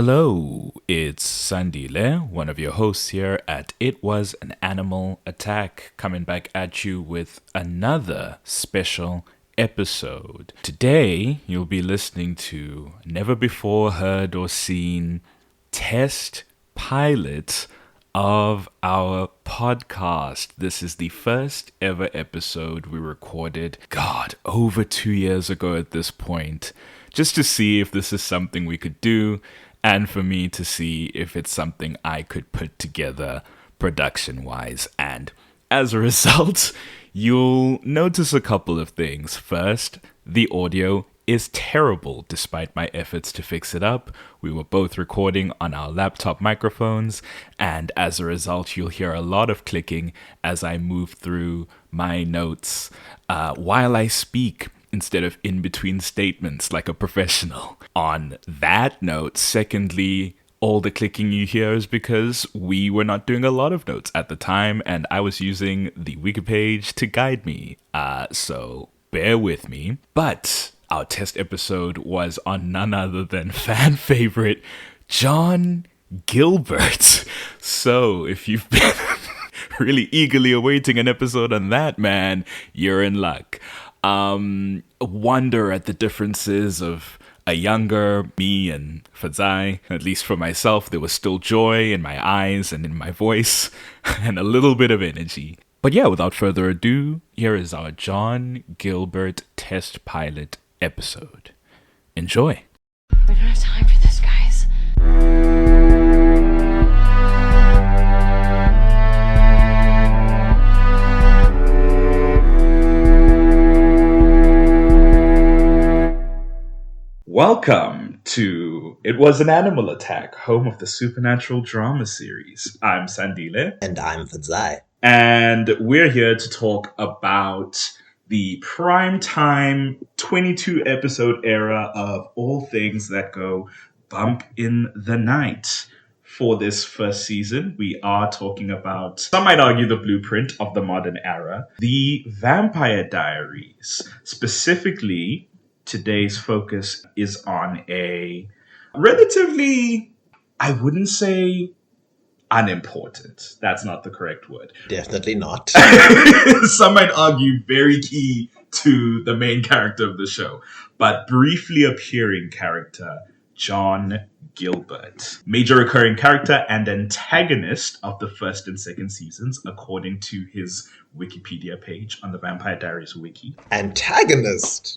Hello, it's Sandile, one of your hosts here at It Was an Animal Attack, coming back at you with another special episode. Today, you'll be listening to never before heard or seen test pilot of our podcast. This is the first ever episode we recorded, over 2 years ago at this point, just to see if this is something we could do, and for me to see if it's something I could put together production-wise. And as a result, you'll notice a couple of things. First, the audio is terrible despite my efforts to fix it up. We were both recording on our laptop microphones, and as a result, you'll hear a lot of clicking as I move through my notes while I speak, instead of in between statements like a professional. On that note, secondly, all the clicking you hear is because we were not doing a lot of notes at the time, and I was using the wiki page to guide me. So bear with me. But our test episode was on none other than fan favorite John Gilbert. So if you've been really eagerly awaiting an episode on that man, you're in luck. Wonder at the differences of a younger me and Fadzai. At least for myself, there was still joy in my eyes and in my voice, and a little bit of energy. But yeah, without further ado, here is our John Gilbert test pilot episode. Enjoy. We don't have time for this, guys. Welcome to It Was an Animal Attack, home of the supernatural drama series. I'm Sandile. And I'm Fadzai. And we're here to talk about the primetime 22 episode era of all things that go bump in the night. For this first season, we are talking about, some might argue, the blueprint of the modern era, the Vampire Diaries. Specifically, today's focus is on a relatively, I wouldn't say unimportant. That's not the correct word. Definitely not. Some might argue very key to the main character of the show, but briefly appearing character, John Gilbert. Major recurring character and antagonist of the first and second seasons, according to his Wikipedia page on the Vampire Diaries wiki. Antagonist.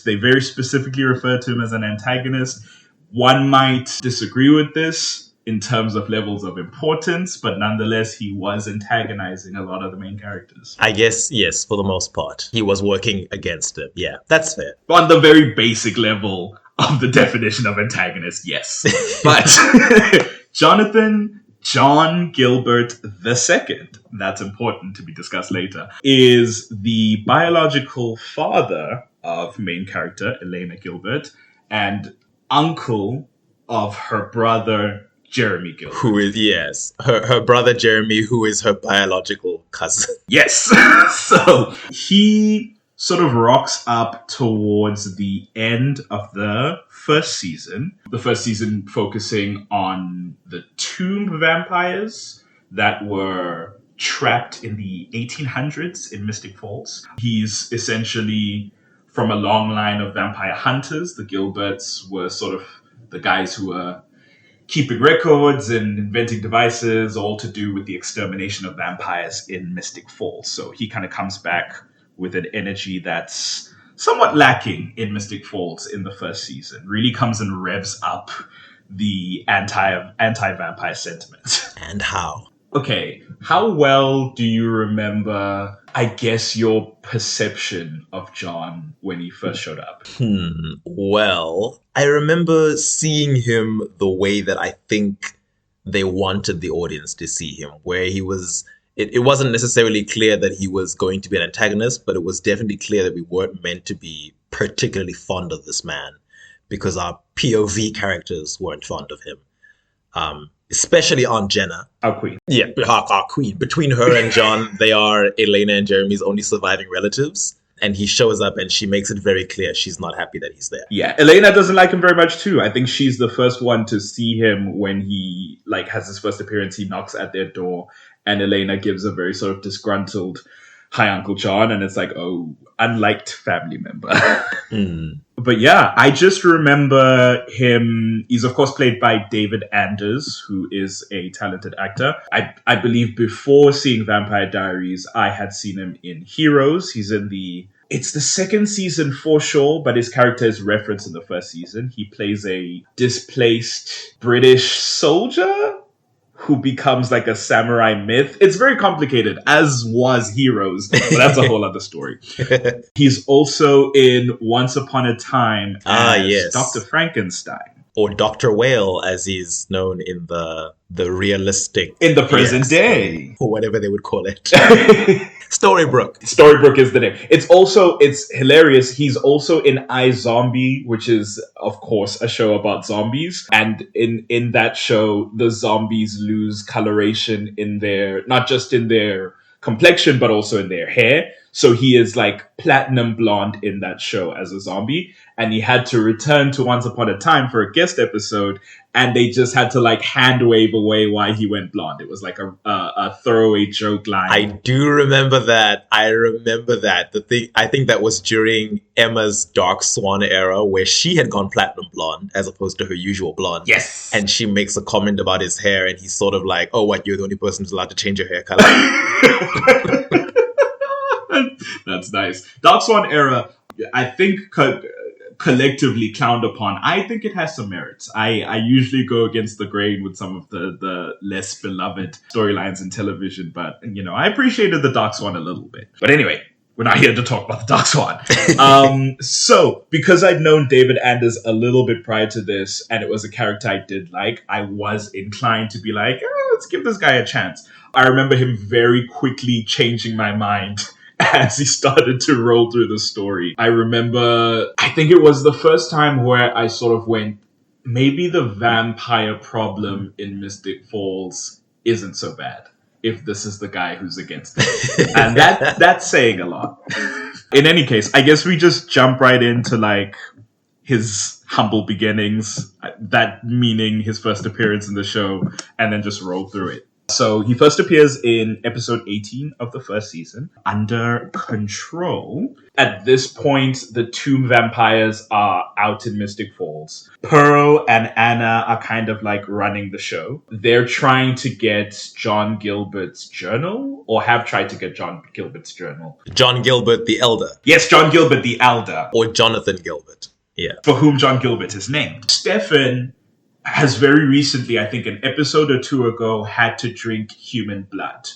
They very specifically refer to him as an antagonist. One might disagree with this in terms of levels of importance, but nonetheless, he was antagonizing a lot of the main characters. I guess, yes, for the most part. He was working against it. Yeah, that's fair. On the very basic level of the definition of antagonist, yes. But John Gilbert II, that's important to be discussed later, is the biological father of main character Elena Gilbert and uncle of her brother Jeremy Gilbert. Who is, yes, her brother Jeremy, who is her biological cousin. Yes. So he sort of rocks up towards the end of the first season. The first season focusing on the tomb vampires that were trapped in the 1800s in Mystic Falls. He's essentially from a long line of vampire hunters. The Gilberts were sort of the guys who were keeping records and inventing devices, all to do with the extermination of vampires in Mystic Falls. So he kind of comes back with an energy that's somewhat lacking in Mystic Falls in the first season. Really comes and revs up the anti-vampire sentiment. And how? Okay, how well do you remember, I guess, your perception of John when he first showed up? Well, I remember seeing him the way that I think they wanted the audience to see him, where he was... It wasn't necessarily clear that he was going to be an antagonist, but it was definitely clear that we weren't meant to be particularly fond of this man because our POV characters weren't fond of him. Especially Aunt Jenna. Our queen. Yeah, our queen. Between her and John, they are Elena and Jeremy's only surviving relatives. And he shows up and she makes it very clear she's not happy that he's there. Yeah, Elena doesn't like him very much too. I think she's the first one to see him when he has his first appearance. He knocks at their door and Elena gives a very sort of disgruntled "Hi, Uncle John," and it's like, oh, unliked family member. But yeah, I just remember him. He's of course played by David Anders, who is a talented actor. I believe before seeing Vampire Diaries, I had seen him in Heroes. He's in it's the second season for sure, but his character is referenced in the first season. He plays a displaced British soldier who becomes like a samurai myth. It's very complicated, as was Heroes, but that's a whole other story. He's also in Once Upon a Time as Dr. Frankenstein. Or Dr. Whale, as he's known in the realistic... In the present day. Or whatever they would call it. Storybrooke. Storybrooke is the name. It's hilarious. He's also in iZombie, which is, of course, a show about zombies. And in that show, the zombies lose coloration in not just in their complexion, but also in their hair. So he is like platinum blonde in that show as a zombie. And he had to return to Once Upon a Time for a guest episode. And they just had to like hand wave away why he went blonde. It was like a throwaway joke line. I do remember that. I think that was during Emma's Dark Swan era where she had gone platinum blonde as opposed to her usual blonde. Yes. And she makes a comment about his hair and he's sort of like, oh, what, you're the only person who's allowed to change your hair color? That's nice. Dark Swan era, I think collectively clowned upon. I think it has some merits. I usually go against the grain with some of the less beloved storylines in television, but I appreciated the Dark Swan a little bit. But anyway, we're not here to talk about the Dark Swan. So because I'd known David Anders a little bit prior to this, and it was a character I did like, I was inclined to be like, let's give this guy a chance. I remember him very quickly changing my mind as he started to roll through the story. I remember, I think it was the first time where I sort of went, maybe the vampire problem in Mystic Falls isn't so bad if this is the guy who's against it. And that's saying a lot. In any case, I guess we just jump right into like his humble beginnings, that meaning his first appearance in the show, and then just roll through it. So he first appears in episode 18 of the first season, Under Control. At this point, the two vampires are out in Mystic Falls. Pearl and Anna are kind of like running the show. They're trying to get John Gilbert's journal, or have tried to get John Gilbert's journal. John Gilbert the Elder. Yes, John Gilbert the Elder. Or Jonathan Gilbert. Yeah. For whom John Gilbert is named. Stefan has very recently, I think an episode or two ago, had to drink human blood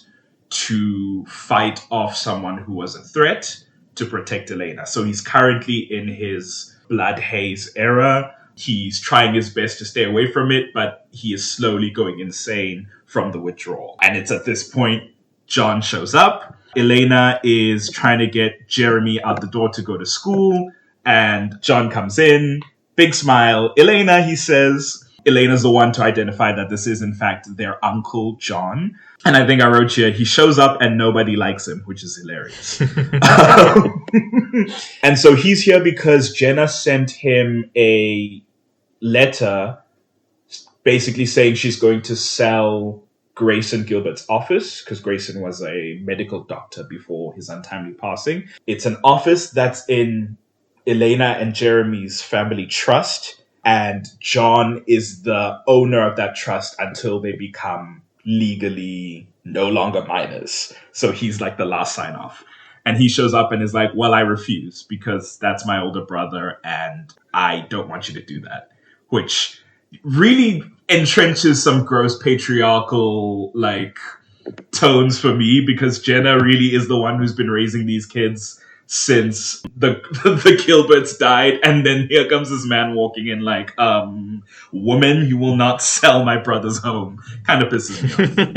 to fight off someone who was a threat to protect Elena. So he's currently in his blood haze era. He's trying his best to stay away from it, but he is slowly going insane from the withdrawal. And it's at this point, John shows up. Elena is trying to get Jeremy out the door to go to school, and John comes in. Big smile. Elena, he says. Elena's the one to identify that this is, in fact, their uncle, John. And I think I wrote here, he shows up and nobody likes him, which is hilarious. And so he's here because Jenna sent him a letter basically saying she's going to sell Grayson Gilbert's office, because Grayson was a medical doctor before his untimely passing. It's an office that's in Elena and Jeremy's family trust. And John is the owner of that trust until they become legally no longer minors. So he's like the last sign off. And he shows up and is like, well, I refuse because that's my older brother and I don't want you to do that. Which really entrenches some gross patriarchal like tones for me, because Jenna really is the one who's been raising these kids since the Gilberts died, and then here comes this man walking in like, woman, you will not sell my brother's home. Kind of pisses me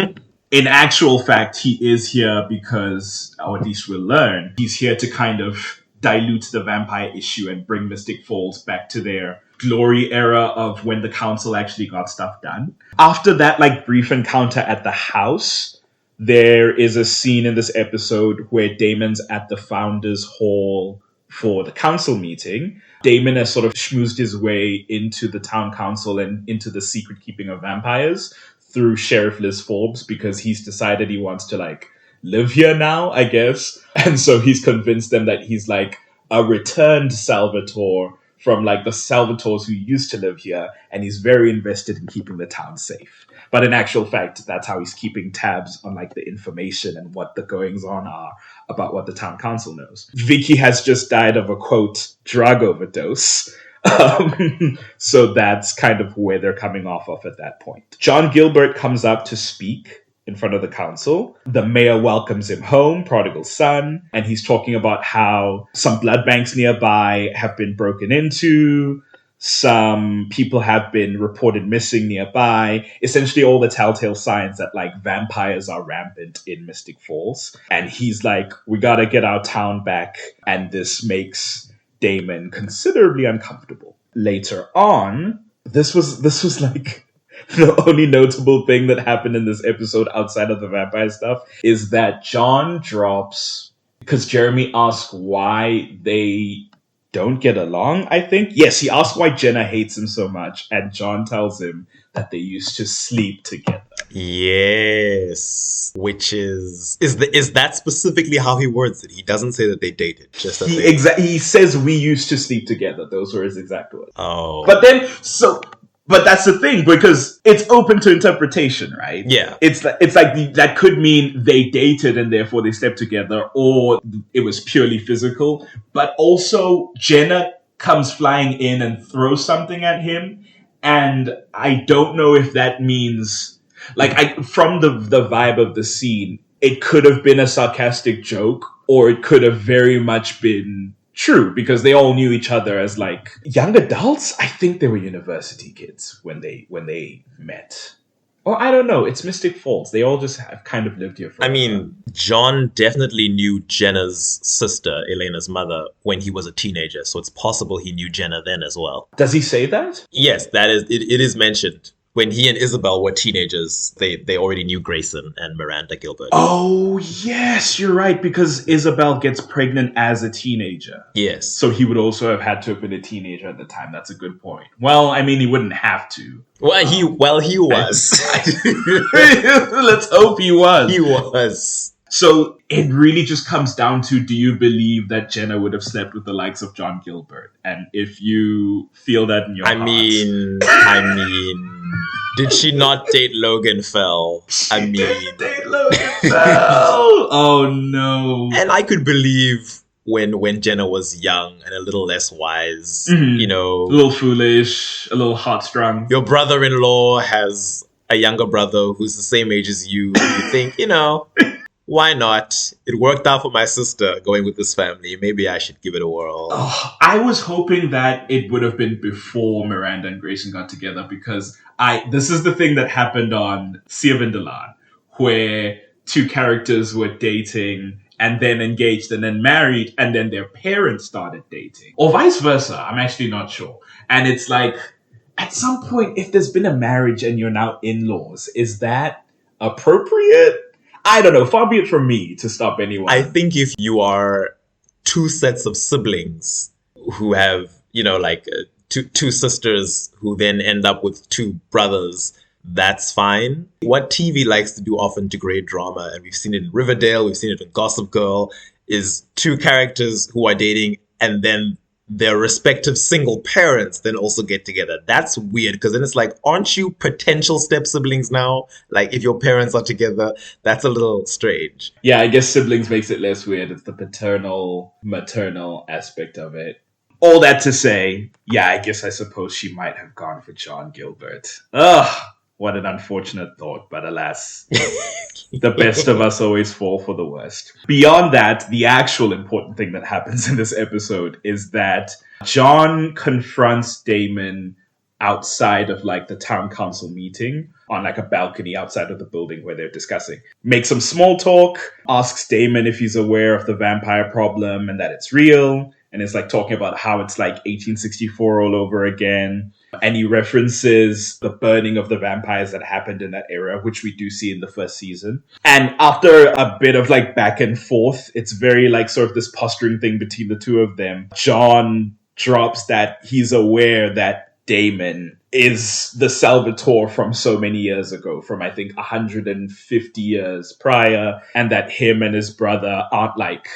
off. In actual fact, he is here because, or at least we'll learn, he's here to kind of dilute the vampire issue and bring Mystic Falls back to their glory era of when the council actually got stuff done. After that like brief encounter at the house, there is a scene in this episode where Damon's at the Founders Hall for the council meeting. Damon has sort of schmoozed his way into the town council and into the secret keeping of vampires through Sheriff Liz Forbes because he's decided he wants to like live here now, I guess. And so he's convinced them that he's like a returned Salvatore from like the Salvatores who used to live here, and he's very invested in keeping the town safe. But in actual fact, that's how he's keeping tabs on like the information and what the goings on are about what the town council knows. Vicky has just died of a quote drug overdose. So that's kind of where they're coming off of at that point. John Gilbert comes up to speak in front of the council. The mayor welcomes him home, prodigal son, and he's talking about how some blood banks nearby have been broken into. Some people have been reported missing nearby. Essentially all the telltale signs that like vampires are rampant in Mystic Falls. And he's like, we gotta get our town back. And this makes Damon considerably uncomfortable. Later on, this was like the only notable thing that happened in this episode outside of the vampire stuff is that John drops, because Jeremy asks why they don't get along, I think. Yes, he asks why Jenna hates him so much, and John tells him that they used to sleep together. Yes. Which is that specifically how he words it? He doesn't say that they dated, just that He says we used to sleep together. Those were his exact words. Oh. But that's the thing, because it's open to interpretation, right? Yeah. It's like that could mean they dated and therefore they slept together, or it was purely physical. But also, Jenna comes flying in and throws something at him, and I don't know if that means, from the vibe of the scene, it could have been a sarcastic joke, or it could have very much been true, because they all knew each other as like young adults. I think they were university kids when they met. Or I don't know. It's Mystic Falls. They all just have kind of lived here for John definitely knew Jenna's sister, Elena's mother, when he was a teenager. So it's possible he knew Jenna then as well. Does he say that? Yes, that is. It is mentioned. When he and Isabel were teenagers, they already knew Grayson and Miranda Gilbert. Oh, yes, you're right, because Isabel gets pregnant as a teenager. Yes. So he would also have had to have been a teenager at the time. That's a good point. Well, I mean, he wouldn't have to. He was. Let's hope he was. He was. So it really just comes down to, do you believe that Jenna would have slept with the likes of John Gilbert? And if you feel that in your heart... I mean, did she not date Logan Fell? She did date Logan Fell! Oh, no. And I could believe when Jenna was young and a little less wise, a little foolish, a little heartstrung. Your brother-in-law has a younger brother who's the same age as you. You think, why not? It worked out for my sister going with this family. Maybe I should give it a whirl. Oh, I was hoping that it would have been before Miranda and Grayson got together, because this is the thing that happened on Sia Vindelaan, where two characters were dating and then engaged and then married, and then their parents started dating. Or vice versa. I'm actually not sure. And it's like, at some point, if there's been a marriage and you're now in-laws, is that appropriate? I don't know. Far be it from me to stop anyone. I think if you are two sets of siblings who have, two sisters who then end up with two brothers, that's fine. What TV likes to do often to create drama, and we've seen it in Riverdale, we've seen it in Gossip Girl, is two characters who are dating and then their respective single parents then also get together. That's weird, because then it's like, aren't you potential step siblings now? Like, if your parents are together, that's a little strange. Yeah, I guess siblings makes it less weird. It's the paternal, maternal aspect of it. All that to say, yeah, I suppose she might have gone for John Gilbert. Ugh, what an unfortunate thought, but alas, the best of us always fall for the worst. Beyond that, the actual important thing that happens in this episode is that John confronts Damon outside of the town council meeting on a balcony outside of the building where they're discussing. Makes some small talk, asks Damon if he's aware of the vampire problem and that it's real, and is talking about how it's 1864 all over again. And he references the burning of the vampires that happened in that era, which we do see in the first season. And after a bit of like back and forth, it's very like sort of this posturing thing between the two of them. John drops that he's aware that Damon is the Salvatore from so many years ago, from I think 150 years prior, and that him and his brother aren't like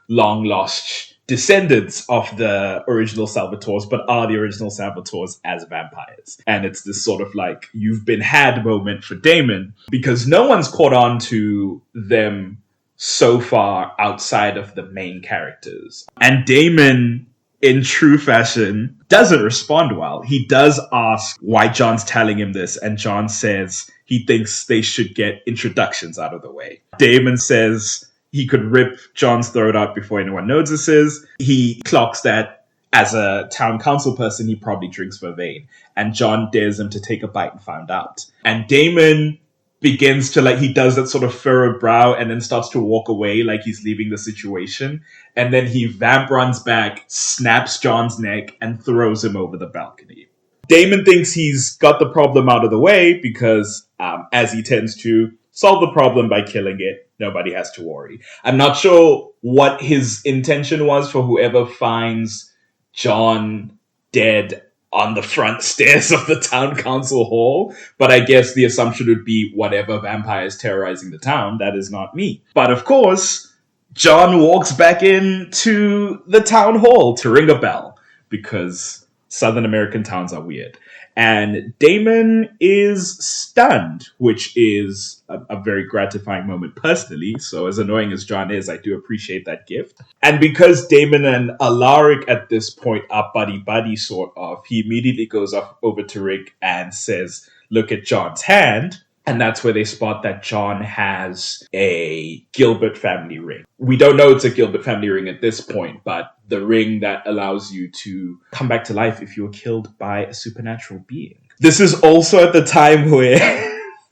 long lost descendants of the original Salvatores, but are the original Salvatores as vampires. And it's this sort of like you've been had moment for Damon, because no one's caught on to them so far outside of the main characters. And Damon, in true fashion, doesn't respond well. He does ask why John's telling him this, and John says he thinks they should get introductions out of the way. Damon says he could rip John's throat out before anyone notices. He clocks that as a town council person, he probably drinks vervain. And John dares him to take a bite and find out. And Damon begins to he does that sort of furrowed brow and then starts to walk away like he's leaving the situation. And then he vamp runs back, snaps John's neck, and throws him over the balcony. Damon thinks he's got the problem out of the way because, as he tends to, solve the problem by killing it. Nobody has to worry. I'm not sure what his intention was for whoever finds John dead on the front stairs of the town council hall, but I guess the assumption would be whatever vampire is terrorizing the town, that is not me. But of course, John walks back into the town hall to ring a bell, because Southern American towns are weird. And Damon is stunned, which is a very gratifying moment personally. So as annoying as John is, I do appreciate that gift. And because Damon and Alaric at this point are buddy-buddy sort of, he immediately goes off over to Rick and says, look at John's hand. And that's where they spot that John has a Gilbert family ring. We don't know it's a Gilbert family ring at this point, but the ring that allows you to come back to life if you were killed by a supernatural being. This is also at the time where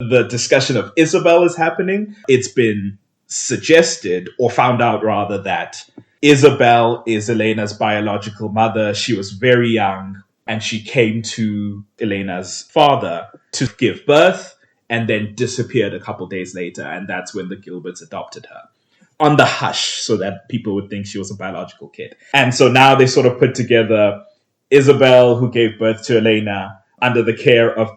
the discussion of Isabel is happening. It's been suggested, or found out rather, that Isabel is Elena's biological mother. She was very young, and she came to Elena's father to give birth, and then disappeared a couple days later, and that's when the Gilberts adopted her. On the hush, so that people would think she was a biological kid. And so now they sort of put together Isabel, who gave birth to Elena, under the care of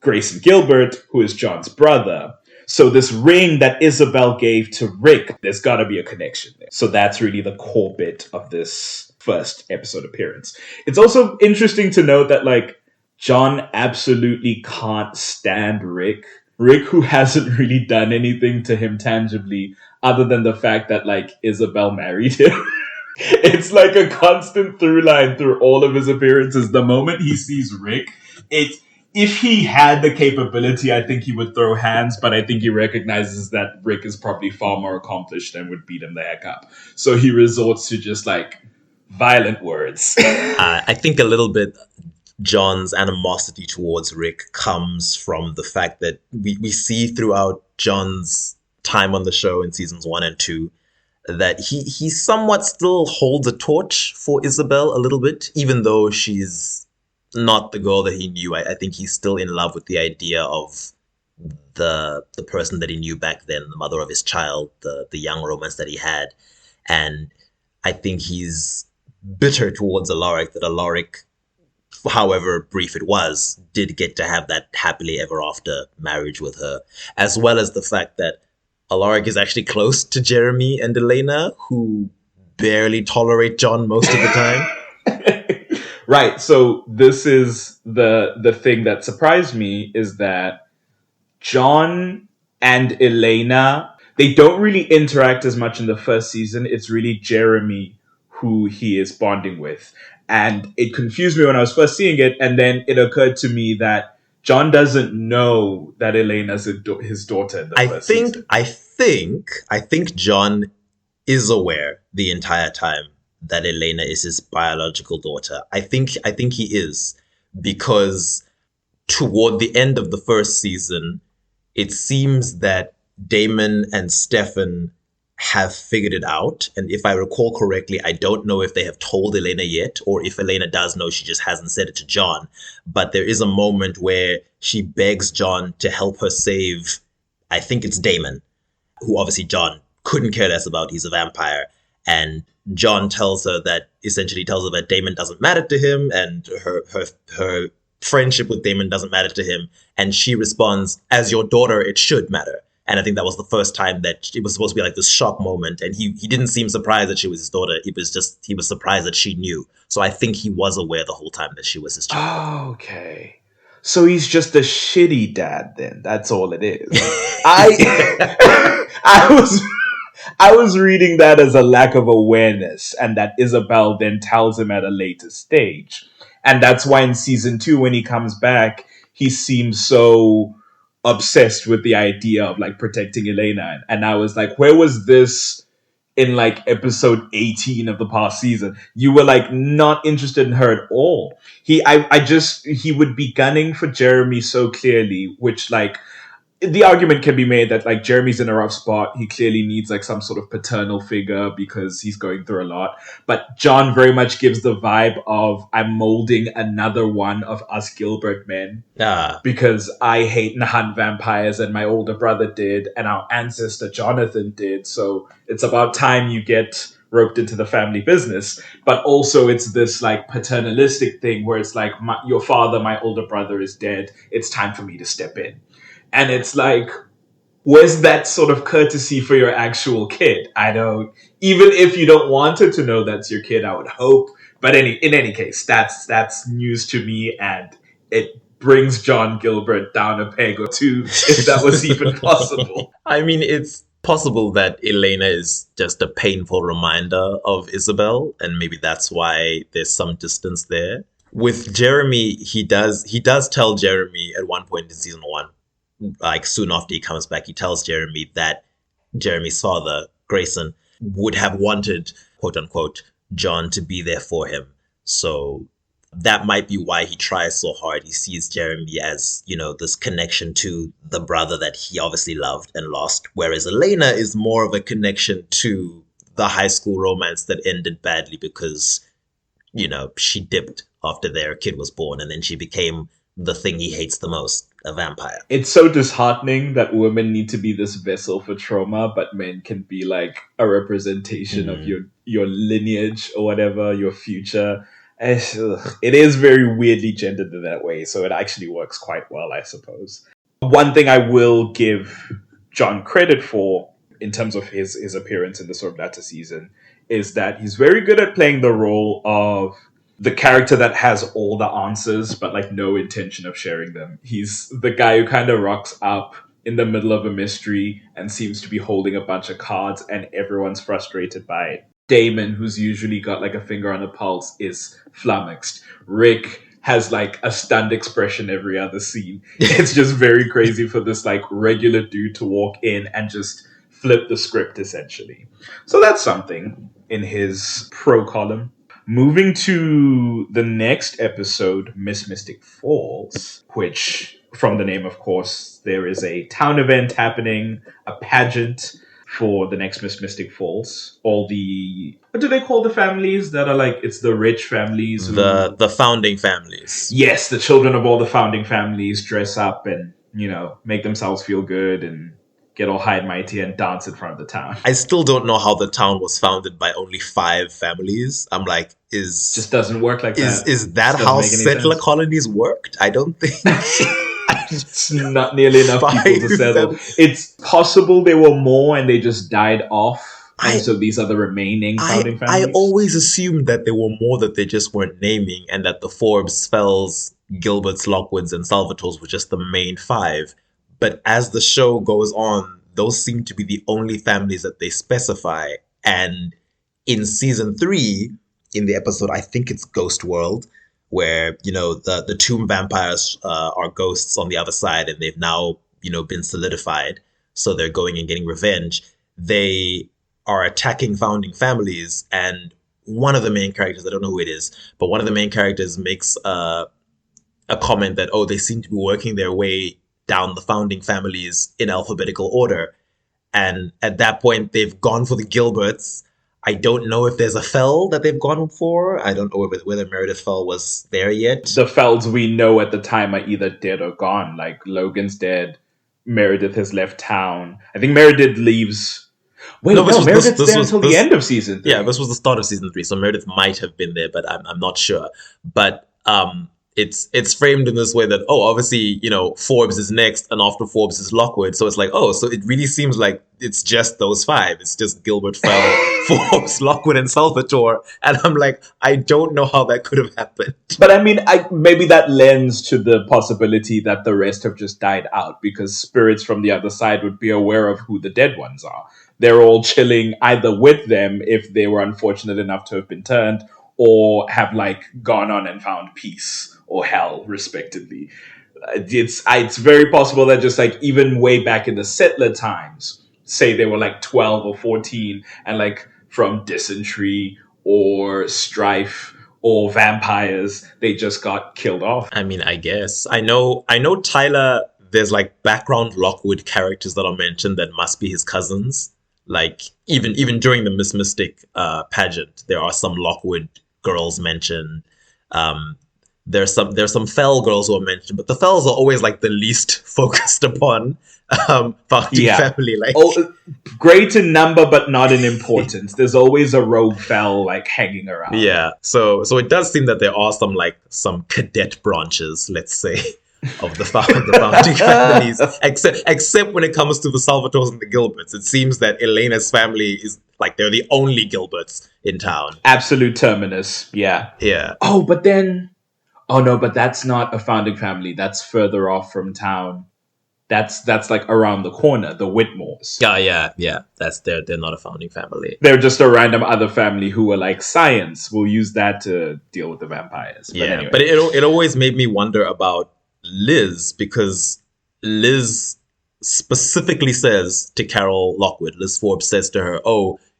Grayson Gilbert, who is John's brother. So this ring that Isabel gave to Rick, there's got to be a connection there. So that's really the core bit of this first episode appearance. It's also interesting to note that, John absolutely can't stand Rick. Rick, who hasn't really done anything to him tangibly other than the fact that, Isabel married him. It's like a constant through line through all of his appearances. The moment he sees Rick, if he had the capability, I think he would throw hands, but I think he recognizes that Rick is probably far more accomplished and would beat him the heck up. So he resorts to just, violent words. I think a little bit John's animosity towards Rick comes from the fact that we see throughout John's time on the show in seasons 1 and 2 that he somewhat still holds a torch for Isabel a little bit, even though she's not the girl that he knew. I think he's still in love with the idea of the person that he knew back then, the mother of his child, the young romance that he had. And I think he's bitter towards Alaric, that Alaric, however brief it was, did get to have that happily ever after marriage with her, as well as the fact that Alaric is actually close to Jeremy and Elena, who barely tolerate John most of the time. Right. So this is the thing that surprised me, is that John and Elena, they don't really interact as much in the first season. It's really Jeremy who he is bonding with. And it confused me when I was first seeing it, and then it occurred to me that John doesn't know that Elena's his daughter in the first season. I think John is aware the entire time that Elena is his biological daughter. I think he is, because toward the end of the first season, it seems that Damon and Stefan have figured it out. And if I recall correctly, I don't know if they have told Elena yet, or if Elena does know, she just hasn't said it to John. But there is a moment where she begs John to help her save, I think it's Damon, who obviously John couldn't care less about. He's a vampire. And John essentially tells her that Damon doesn't matter to him, and her friendship with Damon doesn't matter to him. And she responds, "As your daughter, it should matter." And I think that was the first time that it was supposed to be like this shock moment. And he didn't seem surprised that she was his daughter. He was surprised that she knew. So I think he was aware the whole time that she was his child. Oh, okay. So he's just a shitty dad then. That's all it is. I was reading that as a lack of awareness, and that Isabel then tells him at a later stage. And that's why in season 2, when he comes back, he seems so obsessed with the idea of like protecting Elena. And I was like, where was this in like episode 18 of the past season? You were like not interested in her at all. He would be gunning for Jeremy so clearly, which like the argument can be made that like Jeremy's in a rough spot. He clearly needs like some sort of paternal figure because he's going through a lot. But John very much gives the vibe of, I'm molding another one of us Gilbert men. Because I hate and hunt vampires, and my older brother did, and our ancestor Jonathan did. So it's about time you get roped into the family business. But also it's this like paternalistic thing where it's like, your father, my older brother is dead. It's time for me to step in. And it's like, where's that sort of courtesy for your actual kid? Even if you don't want her to know that's your kid, I would hope. But in any case, that's news to me, and it brings John Gilbert down a peg or two, if that was even possible. I mean, it's possible that Elena is just a painful reminder of Isabel, and maybe that's why there's some distance there. With Jeremy, he does tell Jeremy at one point in season 1, like soon after he comes back, he tells Jeremy that Jeremy's father, Grayson, would have wanted, quote unquote, John to be there for him. So that might be why he tries so hard. He sees Jeremy as, this connection to the brother that he obviously loved and lost. Whereas Elena is more of a connection to the high school romance that ended badly because, she dipped after their kid was born, and then she became the thing he hates the most, a vampire. It's so disheartening that women need to be this vessel for trauma, but men can be like a representation of your lineage or whatever, your future. It is very weirdly gendered in that way, so it actually works quite well, I suppose. One thing I will give John credit for in terms of his appearance in the sort of latter season is that he's very good at playing the role of the character that has all the answers, but like no intention of sharing them. He's the guy who kind of rocks up in the middle of a mystery and seems to be holding a bunch of cards, and everyone's frustrated by it. Damon, who's usually got like a finger on the pulse, is flummoxed. Rick has like a stunned expression every other scene. It's just very crazy for this like regular dude to walk in and just flip the script essentially. So that's something in his pro column. Moving to the next episode, Miss Mystic Falls, which, from the name, of course, there is a town event happening, a pageant for the next Miss Mystic Falls. All the... What do they call the families that are like... It's the rich families. The founding families. Yes, the children of all the founding families dress up and, make themselves feel good and get all high and mighty and dance in front of the town. I still don't know how the town was founded by only 5 families. I'm like, just doesn't work like that. Is that how settler colonies worked? I don't think. It's not nearly enough people to settle. It's possible there were more and they just died off. And so these are the remaining founding families. I always assumed that there were more that they just weren't naming, and that the Forbes, Fells, Gilberts, Lockwoods, and Salvatores were just the main 5. But as the show goes on, those seem to be the only families that they specify. And in season 3, in the episode, I think it's Ghost World, where, the tomb vampires are ghosts on the other side, and they've now, been solidified. So they're going and getting revenge. They are attacking founding families. And one of the main characters, I don't know who it is, but one of the main characters makes a comment that, they seem to be working their way down the founding families in alphabetical order. And at that point, they've gone for the Gilberts. I don't know if there's a Fell that they've gone for. I don't know whether Meredith Fell was there yet. The Fells we know at the time are either dead or gone. Like, Logan's dead. Meredith has left town. I think Meredith leaves. Wait, no, Meredith's there until the end of season 3. Yeah, this was the start of season 3, so Meredith might have been there, but I'm not sure. But it's framed in this way that, obviously, Forbes is next, and after Forbes is Lockwood. So it's like, so it really seems like it's just those 5. It's just Gilbert, Fell, Forbes, Lockwood, and Salvatore. And I'm like, I don't know how that could have happened. But I mean, maybe that lends to the possibility that the rest have just died out, because spirits from the other side would be aware of who the dead ones are. They're all chilling either with them if they were unfortunate enough to have been turned, or have gone on and found peace or hell, respectively. It's very possible that just even way back in the settler times, say they were 12 or 14, and from dysentery or strife or vampires, they just got killed off. I mean, I guess. I know Tyler, there's background Lockwood characters that are mentioned that must be his cousins. Even during the Miss Mystic pageant, there are some Lockwood girls mentioned. There's some Fell girls who are mentioned, but the Fells are always the least focused upon founding family. Great in number, but not in importance. There's always a rogue Fell hanging around. Yeah, so it does seem that there are some cadet branches, let's say, of the founding families, except when it comes to the Salvatores and the Gilberts. It seems that Elena's family is they're the only Gilberts in town. Absolute terminus. Yeah. Oh, but that's not a founding family. That's further off from town. That's around the corner, the Whitmores. Yeah. They're not a founding family. They're just a random other family who were science. We'll use that to deal with the vampires. But anyway. But it always made me wonder about Liz, because Liz specifically says to Carol Lockwood, Liz Forbes says to her,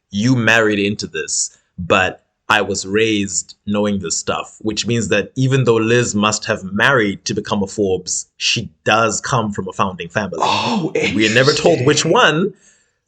you married into this, but I was raised knowing this stuff, which means that even though Liz must have married to become a Forbes, she does come from a founding family. We are never told which one.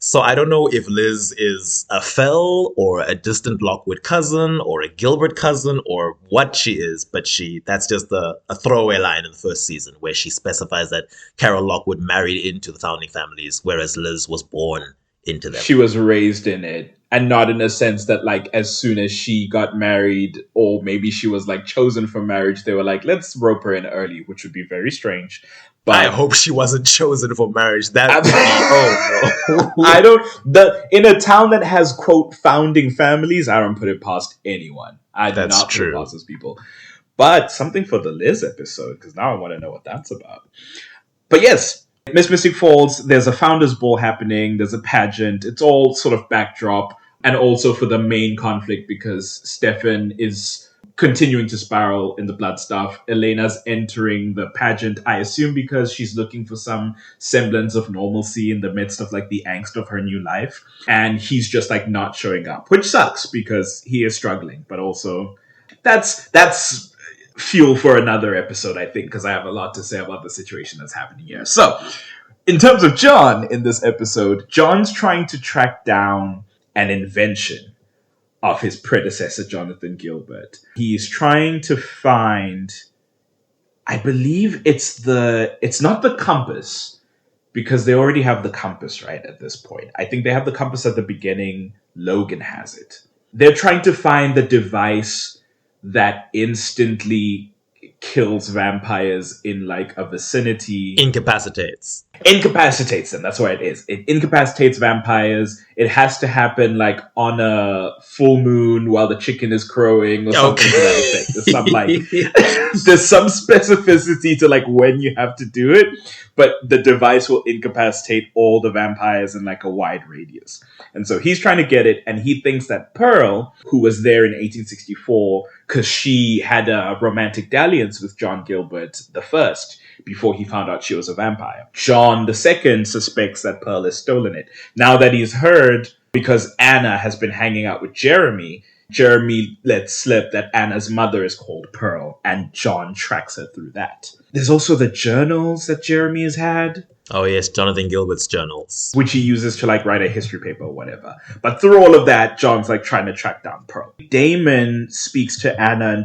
So I don't know if Liz is a Fell or a distant Lockwood cousin or a Gilbert cousin or what she is, but that's just a throwaway line in the first season where she specifies that Carol Lockwood married into the founding families, whereas Liz was born into them. She was raised in it, and not in a sense that as soon as she got married, or maybe she was chosen for marriage, they were let's rope her in early, which would be very strange. But I hope she wasn't chosen for marriage. That no. In a town that has quote founding families, I don't put it past anyone. I do not put it past those people. But something for the Liz episode, because now I want to know what that's about. But yes, Miss Mystic Falls, there's a founders ball happening, there's a pageant, it's all sort of backdrop, and also for the main conflict, because Stefan is continuing to spiral in the blood stuff. Elena's entering the pageant, I assume because she's looking for some semblance of normalcy in the midst of the angst of her new life. And he's just not showing up, which sucks because he is struggling. But also that's fuel for another episode, I think, because I have a lot to say about the situation that's happening here. So in terms of John in this episode, John's trying to track down an invention of his predecessor, Jonathan Gilbert. He's trying to find, I believe it's not the compass, because they already have the compass, right, at this point. I think they have the compass at the beginning. Logan has it. They're trying to find the device that instantly kills vampires in a vicinity. Incapacitates them. That's what it is. It incapacitates vampires. It has to happen on a full moon while the chicken is crowing or something to that effect. There's some specificity to when you have to do it, but the device will incapacitate all the vampires in a wide radius. And so he's trying to get it, and he thinks that Pearl, who was there in 1864 because she had a romantic dalliance with John Gilbert the First, before he found out she was a vampire. John II suspects that Pearl has stolen it. Now that he's heard, because Anna has been hanging out with Jeremy, Jeremy lets slip that Anna's mother is called Pearl, and John tracks her through that. There's also the journals that Jeremy has had, Oh yes, Jonathan Gilbert's journals. which he uses to like write a history paper or whatever. But through all of that, John's like trying to track down Pearl. Damon speaks to Anna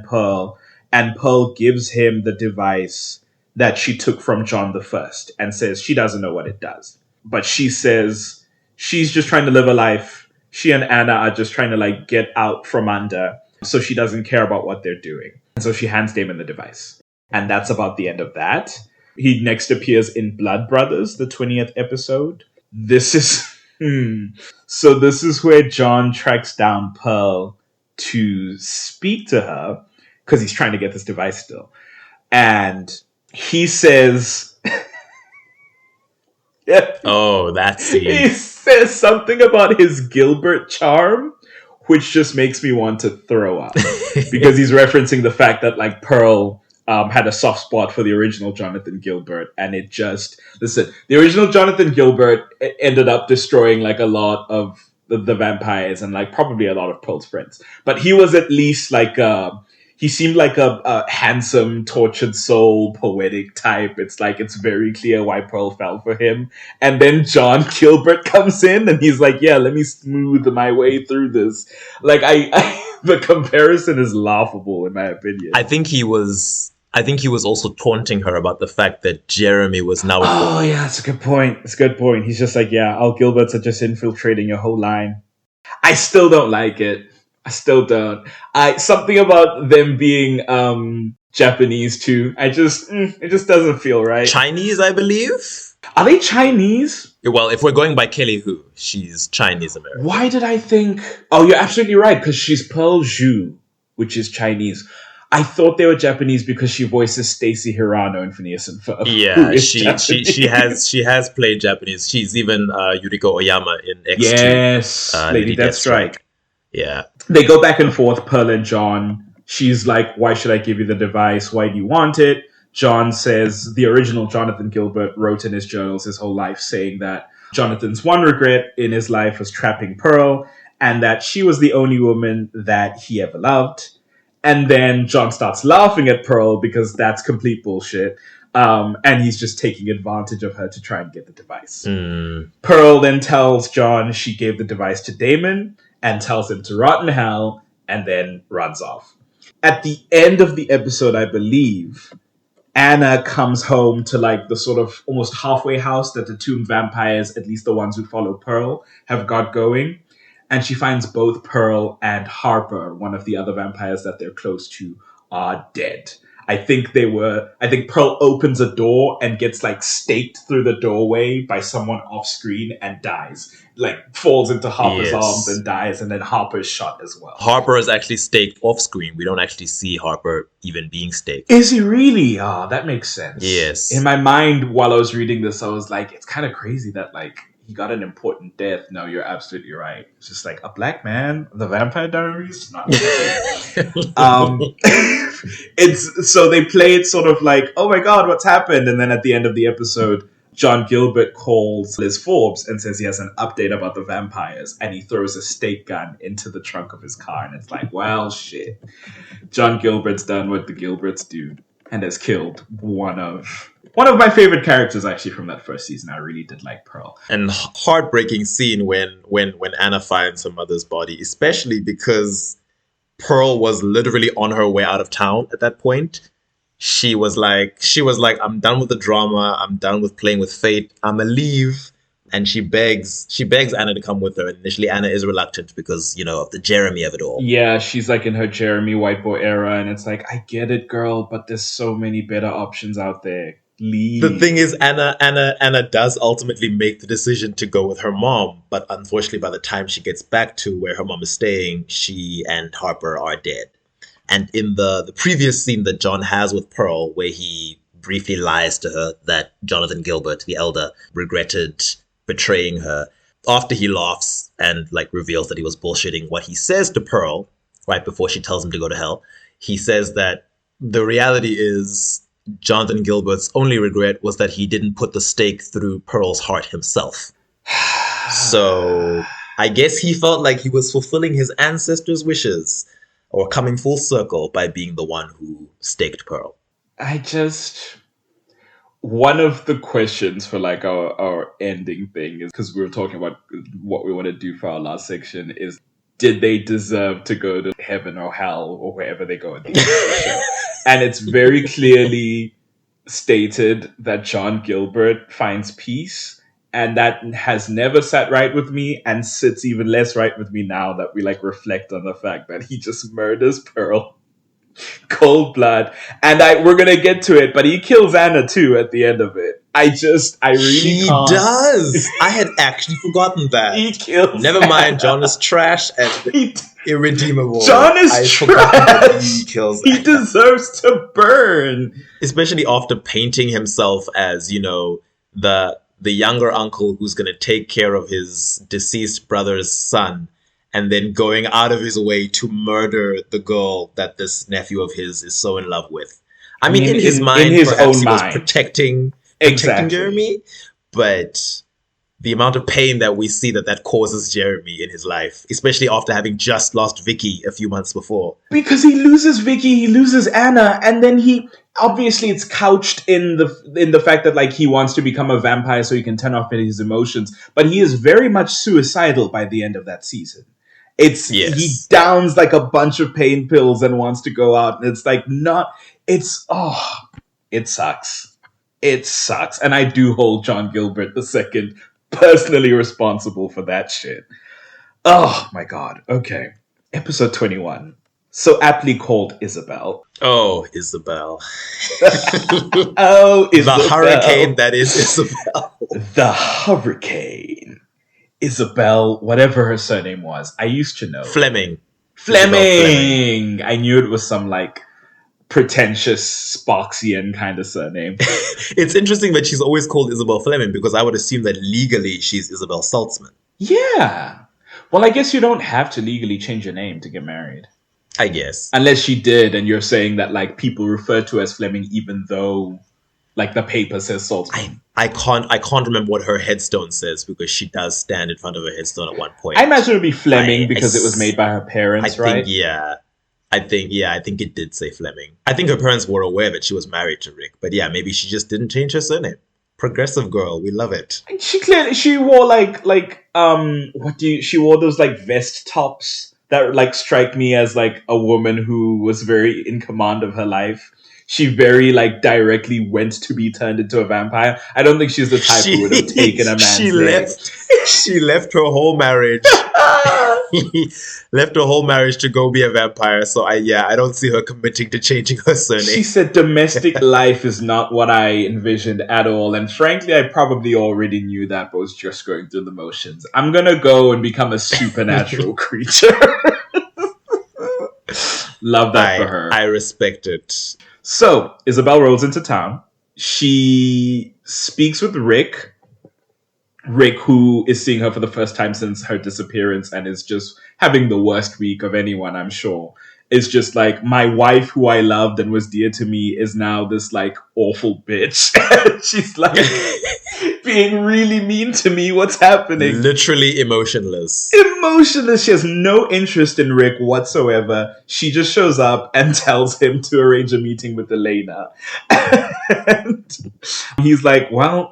and Pearl gives him the device that she took from John the First and says she doesn't know what it does. But she says she's just trying to live a life. She and Anna are just trying to like get out from under, so she doesn't care about what they're doing. And so she hands Damon the device. And that's about the end of that. He next appears in Blood Brothers, the 20th episode. This is... So this is where John tracks down Pearl to speak to her, because he's trying to get this device still. And he says... Oh, that He scene. says something about his Gilbert charm, which just makes me want to throw up. Because he's referencing the fact that like Pearl had a soft spot for the original Jonathan Gilbert, and it just... Listen, the original Jonathan Gilbert ended up destroying like a lot of the vampires and like probably a lot of Pearl's friends. But he was at least like... he seemed like a handsome, tortured soul, poetic type. It's like, it's very clear why Pearl fell for him. And then John Gilbert comes in and he's like, yeah, let me smooth my way through this. Like, the comparison is laughable in my opinion. I think he was also taunting her about the fact that Jeremy was now... Oh yeah, that's a good point. It's a good point. He's just like, yeah, all Gilberts are just infiltrating your whole line. I still don't like it. I still don't. Something about them being Japanese too. It just doesn't feel right. Chinese, I believe? Are they Chinese? Well, if we're going by Kelly Hu, she's Chinese American. Why did I think... Oh, you're absolutely right, because she's Pearl Zhu, which is Chinese. I thought they were Japanese because she voices Stacey Hirano in Phineas and Ferb. Yeah, she has played Japanese. She's even Yuriko Oyama in X2. Yes, Lady Deathstrike. Yeah. They go back and forth, Pearl and John. She's like, why should I give you the device? Why do you want it? John says the original Jonathan Gilbert wrote in his journals his whole life saying that Jonathan's one regret in his life was trapping Pearl and that she was the only woman that he ever loved. And then John starts laughing at Pearl because that's complete bullshit. And he's just taking advantage of her to try and get the device. Pearl then tells John she gave the device to Damon and tells him to rot in hell and then runs off. At the end of the episode, I believe, Anna comes home to like the sort of almost halfway house that the two vampires, at least the ones who follow Pearl, have got going. And she finds both Pearl and Harper, one of the other vampires that they're close to, are dead. I think Pearl opens a door and gets like staked through the doorway by someone off screen and dies. Like falls into Harper's arms and dies, and then Harper's shot as well. Harper is actually staked off screen. We don't actually see Harper even being staked. Is he really? Ah, that makes sense. Yes. In my mind, while I was reading this, I was like, it's kind of crazy that like he got an important death. No, you're absolutely right. It's just like a black man, the Vampire Diaries. Not it's so they play it sort of like, oh my god, what's happened? And then at the end of the episode, John Gilbert calls Liz Forbes and says he has an update about the vampires, and he throws a stake gun into the trunk of his car, and it's like, well, shit. John Gilbert's done what the Gilberts do and has killed one of my favorite characters actually from that first season. I really did like Pearl. And heartbreaking scene when Anna finds her mother's body, especially because Pearl was literally on her way out of town at that point. She was like, I'm done with the drama. I'm done with playing with fate. I'ma leave. And she begs Anna to come with her. Initially, Anna is reluctant because, of the Jeremy of it all. Yeah, she's like in her Jeremy white boy era, and it's like, I get it, girl, but there's so many better options out there. Leave. The thing is, Anna does ultimately make the decision to go with her mom, but unfortunately, by the time she gets back to where her mom is staying, she and Harper are dead. And in the previous scene that John has with Pearl, where he briefly lies to her that Jonathan Gilbert, the elder, regretted betraying her, after he laughs and reveals that he was bullshitting, what he says to Pearl right before she tells him to go to hell, he says that the reality is Jonathan Gilbert's only regret was that he didn't put the stake through Pearl's heart himself. So I guess he felt like he was fulfilling his ancestors' wishes or coming full circle by being the one who staked Pearl. I just one of the questions for like our ending thing is because we were talking about what we want to do for our last section is did they deserve to go to heaven or hell or wherever they go at the end of the show? And it's very clearly stated that John Gilbert finds peace, and that has never sat right with me and sits even less right with me now that we like reflect on the fact that he just murders Pearl. Cold blood. And we're gonna get to it, but he kills Anna too at the end of it. I really He can't. does. I had actually forgotten that. He kills Never mind, John is trash and He, irredeemable. John is I forgot that trash. he kills He Anna. deserves to burn. Especially after painting himself as, the younger uncle who's going to take care of his deceased brother's son, and then going out of his way to murder the girl that this nephew of his is so in love with. I mean, in his mind, in his perhaps own he was mind. protecting Exactly. Jeremy, but the amount of pain that we see that causes Jeremy in his life, especially after having just lost Vicky a few months before. Because he loses Vicky, he loses Anna, and then he obviously it's couched in the fact that like he wants to become a vampire so he can turn off his emotions, but he is very much suicidal by the end of that season. He downs like a bunch of pain pills and wants to go out, and it's like it sucks. It sucks. And I do hold John Gilbert II personally responsible for that shit. Oh my god. Okay. Episode 21. So aptly called Isabel. Oh, Isabel. Oh, Isabel. The hurricane that is Isabel. The hurricane. Isabel, whatever her surname was. I used to know. Fleming. Fleming. I knew it was some like pretentious Sparksian kind of surname. It's interesting that she's always called Isabel Fleming because I would assume that legally she's Isabel Saltzman. Yeah. Well, I guess you don't have to legally change your name to get married. I guess. Unless she did, and you're saying that like people refer to her as Fleming even though like the paper says Saltzman. I can't remember what her headstone says because she does stand in front of her headstone at one point. I imagine it would be Fleming because it was made by her parents, right? I think it did say Fleming. I think her parents were aware that she was married to Rick, but yeah, maybe she just didn't change her surname. Progressive girl, we love it. She wore she wore those like vest tops that like strike me as like a woman who was very in command of her life. She very like directly went to be turned into a vampire. I don't think she's the type who would have taken a man's name. She left her whole marriage. Left her whole marriage to go be a vampire. So I don't see her committing to changing her surname. She said domestic life is not what I envisioned at all. And frankly, I probably already knew that, but was just going through the motions. I'm gonna go and become a supernatural creature. Love that for her. I respect it. So, Isabel rolls into town. She speaks with Rick, who is seeing her for the first time since her disappearance and is just having the worst week of anyone, I'm sure. It's just like, my wife, who I loved and was dear to me, is now this like awful bitch. She's like being really mean to me. What's happening? Literally emotionless. Emotionless. She has no interest in Rick whatsoever. She just shows up and tells him to arrange a meeting with Elena. And he's like, well,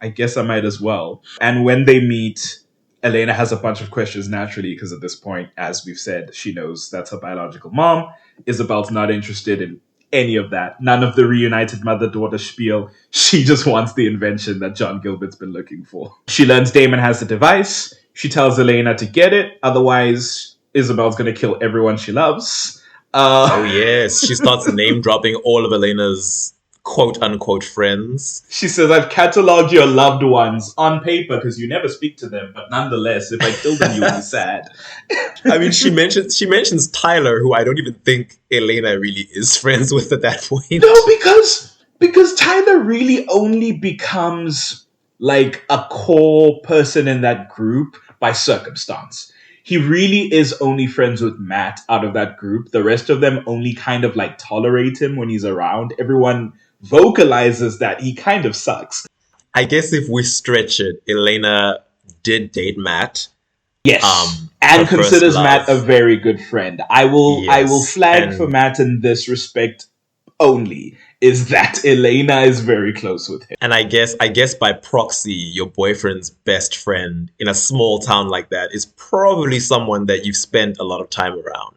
I guess I might as well. And when they meet, Elena has a bunch of questions naturally because at this point, as we've said, she knows that's her biological mom. Isabel's not interested in any of that. None of the reunited mother-daughter spiel. She just wants the invention that John Gilbert's been looking for. She learns Damon has the device. She tells Elena to get it. Otherwise, Isabel's going to kill everyone she loves. Oh, yes. She starts name-dropping all of Elena's quote-unquote friends. She says, I've catalogued your loved ones on paper because you never speak to them, but nonetheless, if I kill them, you'll be sad. I mean, she mentions Tyler, who I don't even think Elena really is friends with at that point. No, because Tyler really only becomes like a core person in that group by circumstance. He really is only friends with Matt out of that group. The rest of them only kind of like tolerate him when he's around. Everyone vocalizes that he kind of sucks. I guess if we stretch it, Elena did date Matt, Yes. And her first considers love. Matt a very good friend. I will Yes, flag and- for Matt in this respect only, is that Elena is very close with him. And I guess by proxy, your boyfriend's best friend in a small town like that is probably someone that you've spent a lot of time around.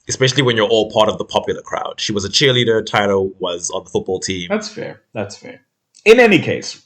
Especially when you're all part of the popular crowd. She was a cheerleader, Tyler was on the football team. That's fair. In any case,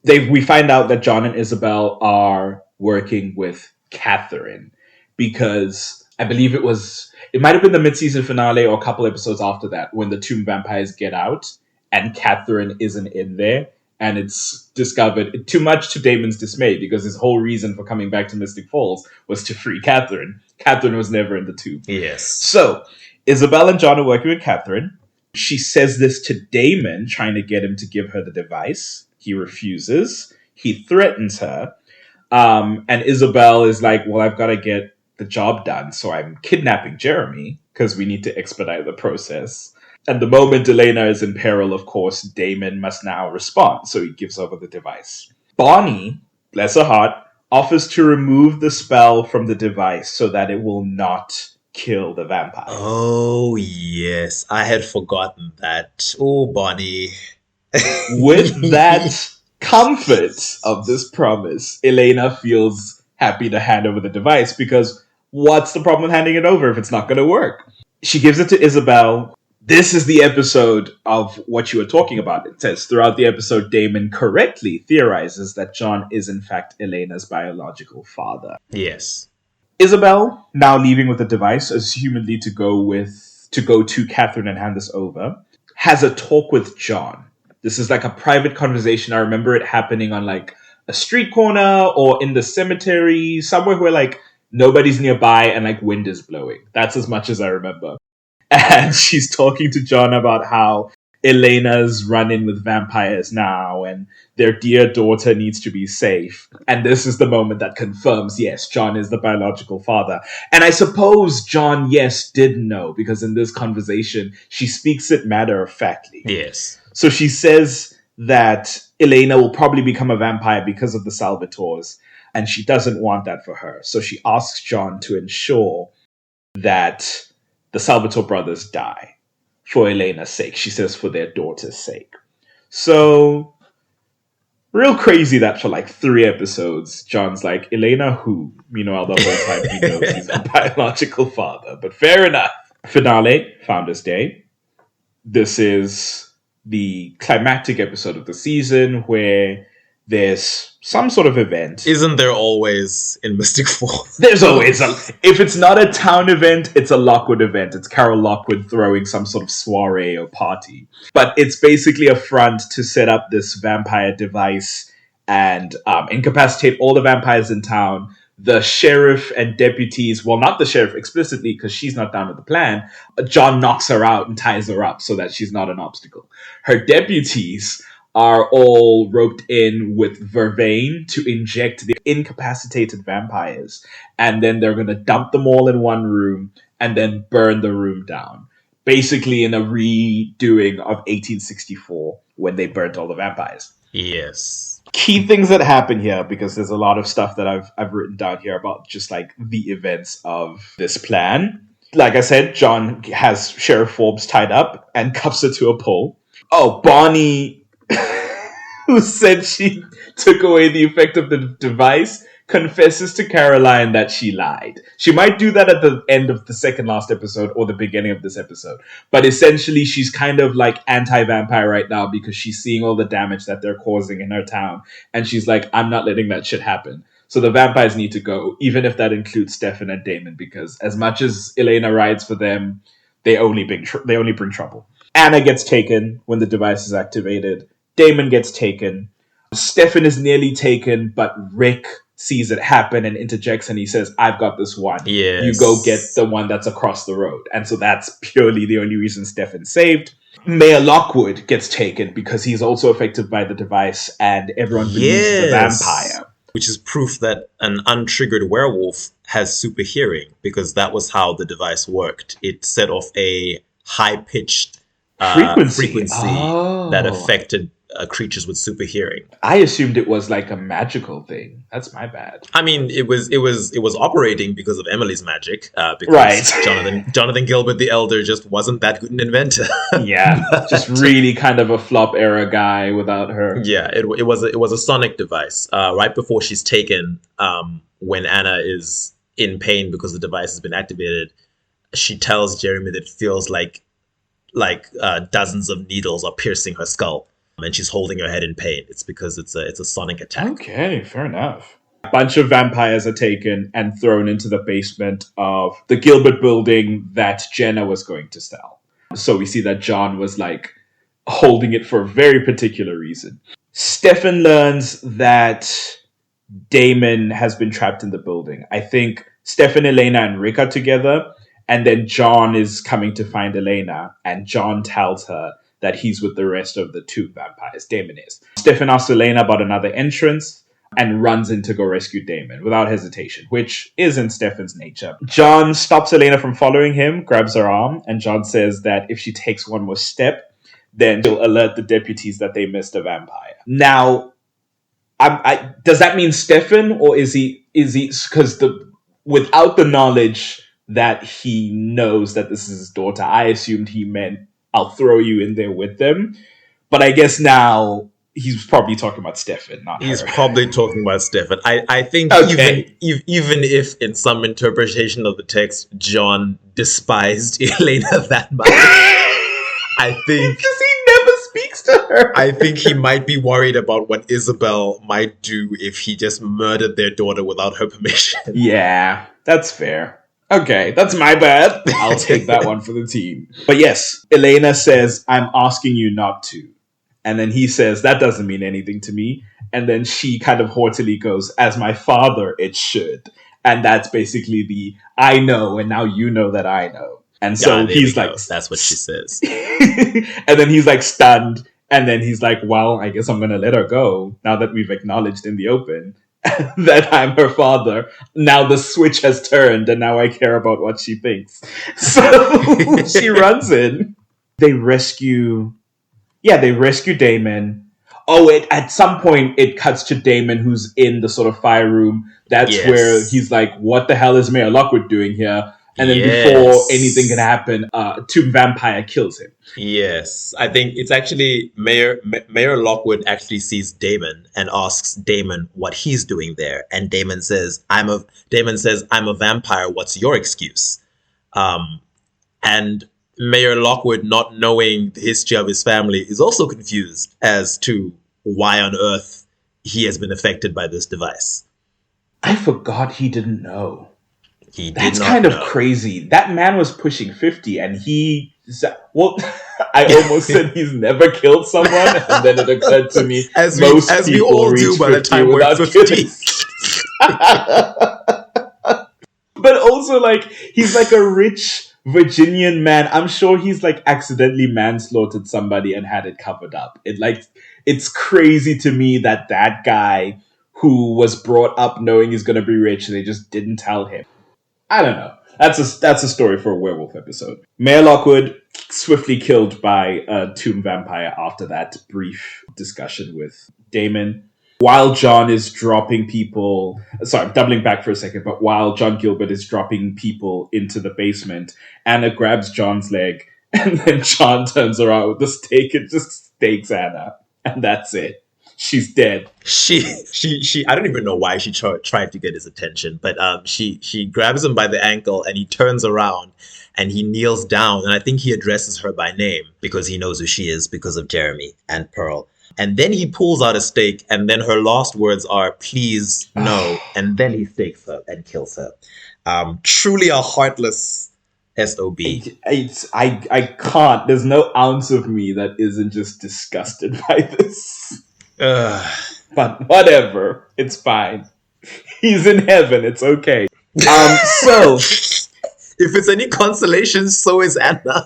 we find out that John and Isabel are working with Catherine because I believe it might have been the mid-season finale or a couple episodes after that when the two vampires get out and Catherine isn't in there, and it's discovered, too much to Damon's dismay, because his whole reason for coming back to Mystic Falls was to free Catherine. Catherine was never in the tube. Yes. So Isabel and John are working with Catherine. She says this to Damon, trying to get him to give her the device. He refuses. He threatens her. And Isabel is like, well, I've got to get the job done, so I'm kidnapping Jeremy because we need to expedite the process. And the moment Elena is in peril, of course, Damon must now respond, so he gives over the device. Bonnie, bless her heart, offers to remove the spell from the device so that it will not kill the vampire. Oh, yes. I had forgotten that. Oh, Bonnie. With that comfort of this promise, Elena feels happy to hand over the device, because what's the problem with handing it over if it's not going to work? She gives it to Isabel. This is the episode of what you were talking about. It says, throughout the episode, Damon correctly theorizes that John is in fact Elena's biological father. Yes. Isabel, now leaving with the device, assumedly to go to Catherine and hand this over, has a talk with John. This is like a private conversation. I remember it happening on like a street corner or in the cemetery, somewhere where like nobody's nearby and like wind is blowing. That's as much as I remember. And she's talking to John about how Elena's run-in with vampires now and their dear daughter needs to be safe. And this is the moment that confirms, yes, John is the biological father. And I suppose John, yes, did know, because in this conversation, she speaks it matter-of-factly. Yes. So she says that Elena will probably become a vampire because of the Salvatores, and she doesn't want that for her. So she asks John to ensure that the Salvatore brothers die for Elena's sake. She says for their daughter's sake. So, real crazy that for like 3 episodes, John's like, Elena who? Meanwhile, the whole time he knows he's a biological father. But fair enough. Finale, Founders Day. This is the climactic episode of the season where there's some sort of event. Isn't there always in Mystic Falls? There's always if it's not a town event, it's a Lockwood event. It's Carol Lockwood throwing some sort of soiree or party. But it's basically a front to set up this vampire device and incapacitate all the vampires in town. The sheriff and deputies, well, not the sheriff explicitly because she's not down with the plan. John knocks her out and ties her up so that she's not an obstacle. Her deputies are all roped in with vervain to inject the incapacitated vampires. And then they're going to dump them all in one room and then burn the room down. Basically in a redoing of 1864 when they burnt all the vampires. Yes. Key things that happen here, because there's a lot of stuff that I've written down here about just like the events of this plan. Like I said, John has Sheriff Forbes tied up and cuffs her to a pole. Oh, Bonnie, who said she took away the effect of the device, confesses to Caroline that she lied. She might do that at the end of the second last episode or the beginning of this episode. But essentially, she's kind of like anti-vampire right now because she's seeing all the damage that they're causing in her town. And she's like, I'm not letting that shit happen. So the vampires need to go, even if that includes Stefan and Damon, because as much as Elena rides for them, they only bring trouble. Anna gets taken when the device is activated. Damon gets taken. Stefan is nearly taken, but Rick sees it happen and interjects and he says, I've got this one. Yes. You go get the one that's across the road. And so that's purely the only reason Stefan's saved. Mayor Lockwood gets taken because he's also affected by the device and everyone believes the vampire. Which is proof that an untriggered werewolf has super hearing, because that was how the device worked. It set off a high-pitched frequency that affected creatures with super hearing. I assumed it was like a magical thing. That's my bad. I mean, it was operating because of Emily's magic, because Right. Jonathan Gilbert the Elder just wasn't that good an inventor. Yeah, just really kind of a flop era guy without her. Yeah, it was a sonic device. Right before she's taken, when Anna is in pain because the device has been activated, she tells Jeremy that it feels like dozens of needles are piercing her skull, and she's holding her head in pain. It's because it's a sonic attack. Okay, fair enough. A bunch of vampires are taken and thrown into the basement of the Gilbert building that Jenna was going to sell. So we see that John was like holding it for a very particular reason. Stefan learns that Damon has been trapped in the building. I think Stefan, Elena, and Rick are together, and then John is coming to find Elena, and John tells her that he's with the rest of the two vampires. Damon is. Stefan asks Elena about another entrance and runs in to go rescue Damon without hesitation, which is in Stefan's nature. John stops Elena from following him, grabs her arm, and John says that if she takes one more step, then he'll alert the deputies that they missed a vampire. Now, does that mean Stefan, or is he because without the knowledge that he knows that this is his daughter, I assumed he meant I'll throw you in there with them. But I guess now he's probably talking about Stefan, not He's her. probably talking about Stefan. I think Okay. even if in some interpretation of the text John despised Elena that much, I think Because he never speaks to her. I think he might be worried about what Isabel might do if he just murdered their daughter without her permission. Yeah, that's fair. Okay, that's my bad. I'll take that one for the team. But yes, Elena says, I'm asking you not to. And then he says, that doesn't mean anything to me. And then she kind of haughtily goes, as my father, it should. And that's basically the, I know, and now you know that I know. And so he's like, that's what she says. and then he's like stunned. And then he's like, well, I guess I'm going to let her go now that we've acknowledged in the open that I'm her father. Now the switch has turned and now I care about what she thinks. So she runs in. They rescue Damon. At some point it cuts to Damon, who's in the sort of fire room. That's where he's like, what the hell is Mayor Lockwood doing here? And then before anything can happen, Tomb Vampire kills him. Yes, I think it's actually Mayor Lockwood actually sees Damon and asks Damon what he's doing there, and Damon says, "I'm a vampire. What's your excuse?" And Mayor Lockwood, not knowing the history of his family, is also confused as to why on earth he has been affected by this device. I forgot he didn't know. That's kind of crazy. That man was pushing 50 and I almost said he's never killed someone, and then it occurred to me as we all do by the time we're 50. But also, like, he's like a rich Virginian man. I'm sure he's like accidentally manslaughtered somebody and had it covered up. It's crazy to me that guy who was brought up knowing he's going to be rich, they just didn't tell him. I don't know. That's a story for a werewolf episode. Mayor Lockwood swiftly killed by a tomb vampire after that brief discussion with Damon. While John is dropping people... Sorry, I'm doubling back for a second, but while John Gilbert is dropping people into the basement, Anna grabs John's leg, and then John turns around with the stake and just stakes Anna. And that's it. She's dead. She I don't even know why she tried to get his attention, but she grabs him by the ankle and he turns around and he kneels down, and I think he addresses her by name because he knows who she is because of Jeremy and Pearl. And then he pulls out a stake, and then her last words are, please, no. And then he stakes her and kills her. Truly a heartless SOB. I can't. There's no ounce of me that isn't just disgusted by this. But whatever. It's fine. He's in heaven. It's okay. So... If it's any consolation, so is Anna.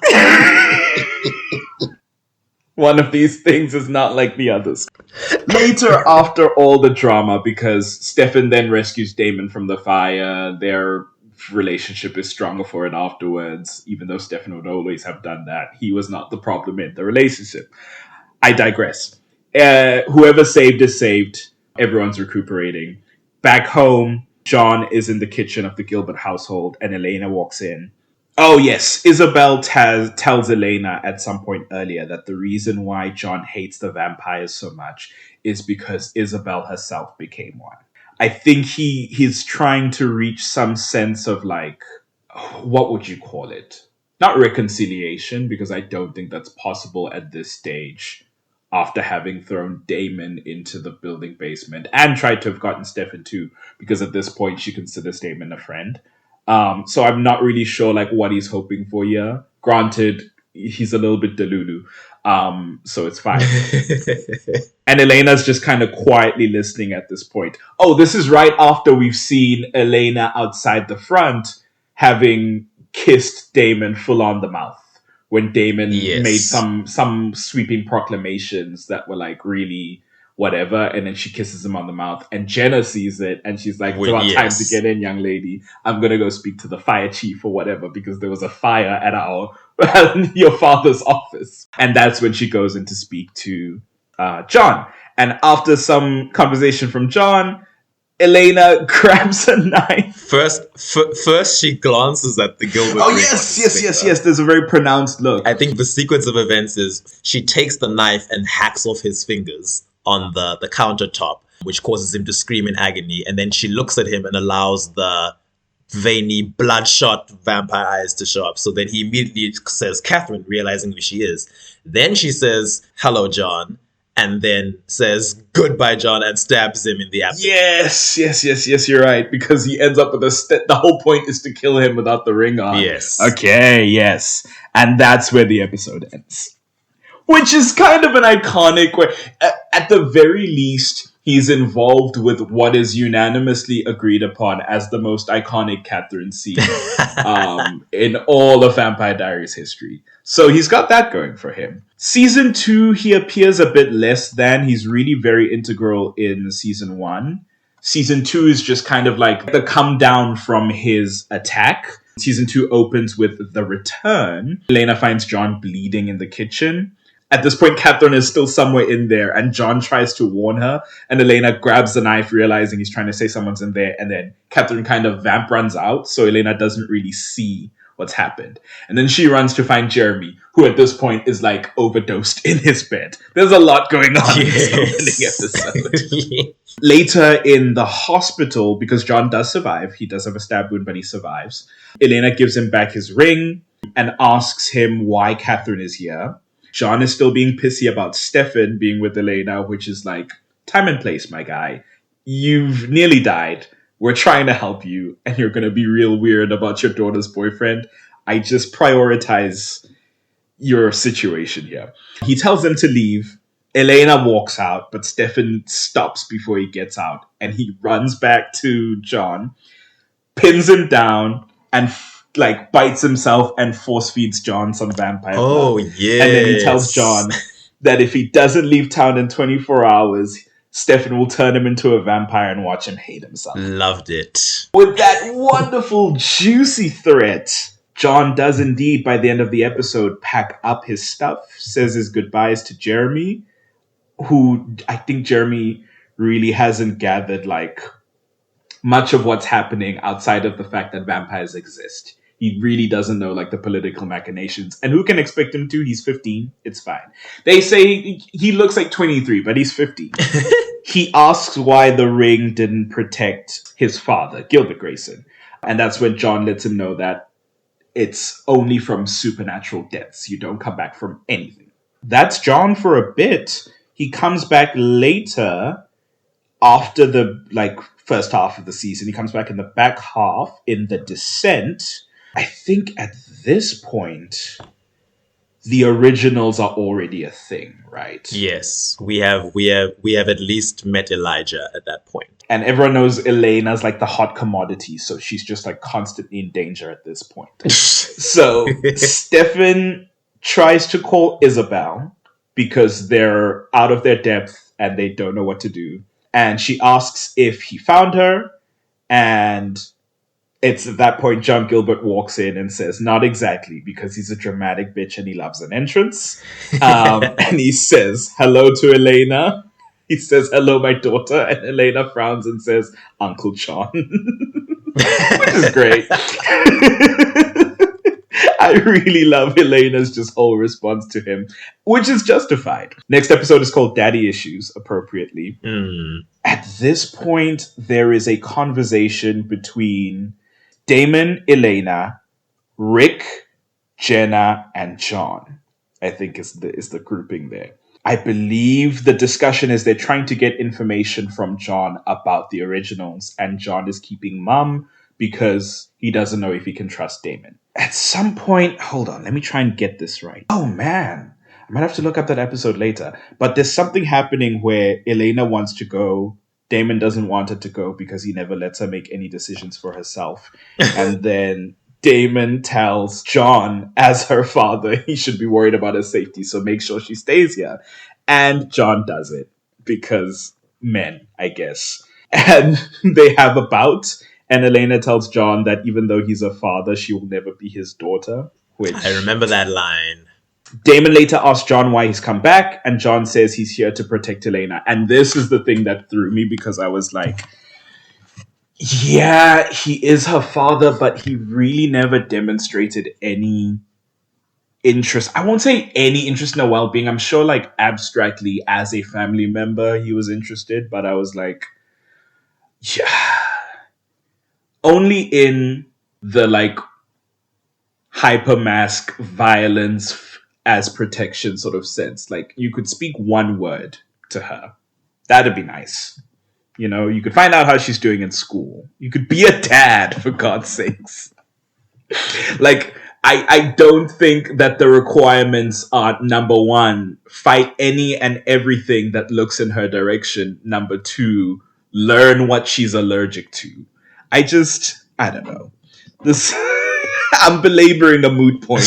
One of these things is not like the others. Later, after all the drama, because Stefan then rescues Damon from the fire, their relationship is stronger for it afterwards, even though Stefan would always have done that. He was not the problem in the relationship. I digress. Whoever saved is saved. Everyone's recuperating. Back home, John is in the kitchen of the Gilbert household, and Elena walks in. Oh, yes. Isabel tells Elena at some point earlier that the reason why John hates the vampires so much is because Isabel herself became one. I think he's trying to reach some sense of, like, what would you call it? Not reconciliation, because I don't think that's possible at this stage after having thrown Damon into the building basement and tried to have gotten Stefan too, because at this point she considers Damon a friend. So I'm not really sure like what he's hoping for here. Granted, he's a little bit delulu, so it's fine. And Elena's just kind of quietly listening at this point. Oh, this is right after we've seen Elena outside the front having kissed Damon full on the mouth. When Damon made some sweeping proclamations that were like really whatever, and then she kisses him on the mouth, and Jenna sees it, and she's like, it's about time to get in, young lady. I'm gonna go speak to the fire chief or whatever, because there was a fire at your father's office. And that's when she goes in to speak to John. And after some conversation from John, Elena grabs a knife. First, she glances at the Gilbert. Oh, yes. There's a very pronounced look. I think the sequence of events is she takes the knife and hacks off his fingers on the countertop, which causes him to scream in agony. And then she looks at him and allows the veiny, bloodshot vampire eyes to show up. So then he immediately says, Catherine, realizing who she is. Then she says, hello, John. And then says, goodbye, John, and stabs him in the abdomen. Yes, you're right. Because he ends up with the whole point is to kill him without the ring on. Yes. Okay, yes. And that's where the episode ends. Which is kind of an iconic way. At the very least, he's involved with what is unanimously agreed upon as the most iconic Catherine scene in all of Vampire Diaries history. So he's got that going for him. Season 2, he appears a bit less than. He's really very integral in Season 1. Season 2 is just kind of like the come down from his attack. Season 2 opens with the return. Elena finds John bleeding in the kitchen. At this point, Catherine is still somewhere in there, and John tries to warn her, and Elena grabs the knife, realizing he's trying to say someone's in there, and then Catherine kind of vamp runs out, so Elena doesn't really see what's happened. And then she runs to find Jeremy, who at this point is like overdosed in his bed. There's a lot going on in this opening episode. Later in the hospital, because John does survive, he does have a stab wound, but he survives, Elena gives him back his ring and asks him why Catherine is here. John is still being pissy about Stefan being with Elena, which is like, time and place, my guy. You've nearly died. We're trying to help you, and you're going to be real weird about your daughter's boyfriend. I just prioritize your situation here. He tells them to leave. Elena walks out, but Stefan stops before he gets out, and he runs back to John, pins him down, and bites himself and force feeds John some vampire blood. Yeah. And then he tells John that if he doesn't leave town in 24 hours, Stefan will turn him into a vampire and watch him hate himself. Loved it. With that wonderful, juicy threat, John does indeed, by the end of the episode, pack up his stuff, says his goodbyes to Jeremy, who I think Jeremy really hasn't gathered much of what's happening outside of the fact that vampires exist. He really doesn't know the political machinations. And who can expect him to? He's 15. It's fine. They say he looks like 23, but he's 15. He asks why the ring didn't protect his father, Gilbert Grayson. And that's when John lets him know that it's only from supernatural deaths. You don't come back from anything. That's John for a bit. He comes back later after the first half of the season. He comes back in the back half in The Descent. I think at this point, the originals are already a thing, right? Yes, we have at least met Elijah at that point. And everyone knows Elena's the hot commodity, so she's just constantly in danger at this point. So Stefan tries to call Isabel because they're out of their depth and they don't know what to do. And she asks if he found her, and It's at that point John Gilbert walks in and says, not exactly, because he's a dramatic bitch and he loves an entrance. And he says, hello to Elena. He says, hello, my daughter. And Elena frowns and says, Uncle John. Which is great. I really love Elena's just whole response to him, which is justified. Next episode is called Daddy Issues, appropriately. At this point, there is a conversation between Damon, Elena, Rick, Jenna, and John. I think is the grouping there. I believe the discussion is they're trying to get information from John about the originals, and John is keeping mum because he doesn't know if he can trust Damon. At some point, hold on, let me try and get this right. Oh man, I might have to look up that episode later. But there's something happening where Elena wants to go. Damon doesn't want her to go because he never lets her make any decisions for herself. And then Damon tells John, as her father, he should be worried about her safety, so make sure she stays here. And John does it because men, I guess. And they have a bout. And Elena tells John that even though he's a father, she will never be his daughter. Which I remember that line. Damon later asks John why he's come back, and John says he's here to protect Elena. And this is the thing that threw me, because I was like, yeah, he is her father, but he really never demonstrated any interest. I won't say any interest in her well-being. I'm sure, like, abstractly, as a family member, he was interested, but I was like, yeah. Only in the, like, hyper-mask violence as protection sort of sense. Like, you could speak one word to her. That'd be nice. You know, you could find out how she's doing in school. You could be a dad, for God's sakes. Like, I don't think that the requirements are, number one, fight any and everything that looks in her direction. Number two, learn what she's allergic to. I don't know. This, I'm belaboring a moot point.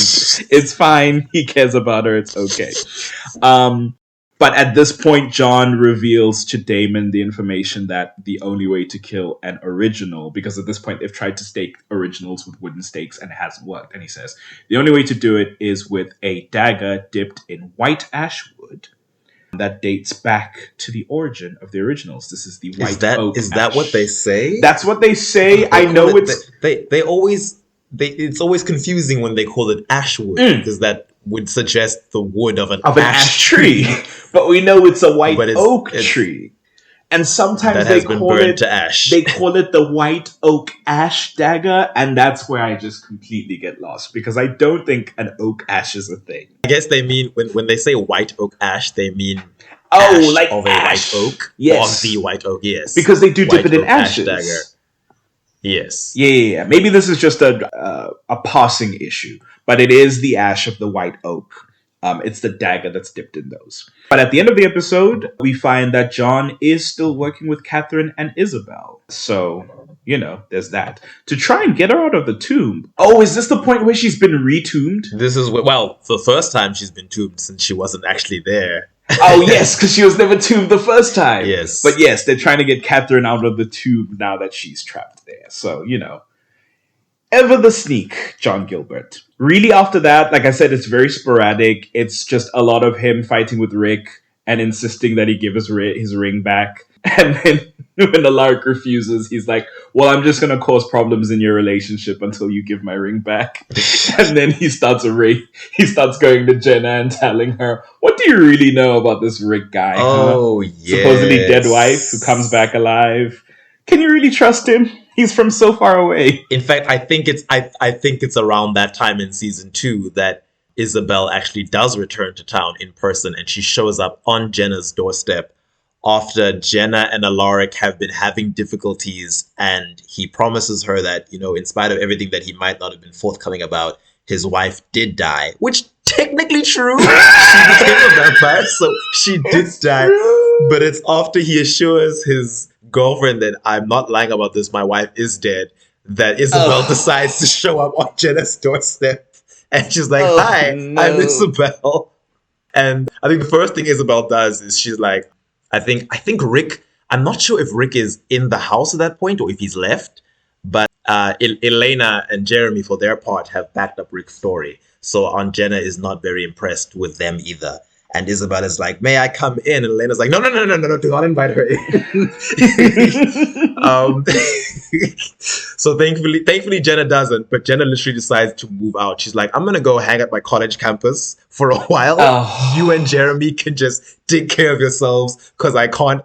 It's fine. He cares about her. It's okay. But at this point, John reveals to Damon the information that the only way to kill an original, because at this point they've tried to stake originals with wooden stakes and it hasn't worked. And he says, the only way to do it is with a dagger dipped in white ash wood. That dates back to the origin of the originals. This is the white oak. Is that what they say? That's what they say. I know it's... It's always confusing when they call it ashwood, because that would suggest the wood of an ash tree. But we know it's a white oak tree. And sometimes they call it to ash. They call it the white oak ash dagger, and that's where I just completely get lost, because I don't think an oak ash is a thing. I guess they mean when they say white oak ash, they mean like of ash. A white oak, yes, of the white oak, yes, because they do dip it in ashes. Ash dagger. Yes. Yeah. Maybe this is just a passing issue, but it is the ash of the white oak. It's the dagger that's dipped in those. But at the end of the episode, we find that John is still working with Catherine and Isabel. So, you know, there's that. To try and get her out of the tomb. Oh, is this the point where she's been re-tombed? This is, the first time she's been tombed since she wasn't actually there. Oh, yes, because she was never tombed the first time. Yes. But yes, they're trying to get Catherine out of the tomb now that she's trapped there. So, you know. Ever the sneak, John Gilbert. Really, after that, like I said, it's very sporadic. It's just a lot of him fighting with Rick and insisting that he give his ring back. And then when Alaric refuses, he's like, well, I'm just going to cause problems in your relationship until you give my ring back. And then he starts going to Jenna and telling her, what do you really know about this Rick guy? Oh, yes. Supposedly dead wife who comes back alive. Can you really trust him? He's from so far away. In fact, I think it's around that time in season 2 that Isabel actually does return to town in person, and she shows up on Jenna's doorstep after Jenna and Alaric have been having difficulties, and he promises her that, you know, in spite of everything that he might not have been forthcoming about, his wife did die, which technically true. She became a vampire, so she did die. But it's after he assures his girlfriend that I'm not lying about this, my wife is dead, that Isabel decides to show up on Jenna's doorstep. And she's like, hi, no. I'm Isabel. And I think the first thing Isabel does is she's like, I think Rick, I'm not sure if Rick is in the house at that point or if he's left, but Elena and Jeremy, for their part, have backed up Rick's story. So Aunt Jenna is not very impressed with them either. And Isabel is like, "May I come in?" And Elena's like, "No, do not invite her in." So thankfully Jenna doesn't, but Jenna literally decides to move out. She's like, "I'm gonna go hang at my college campus for a while. Oh. You and Jeremy can just take care of yourselves, because I can't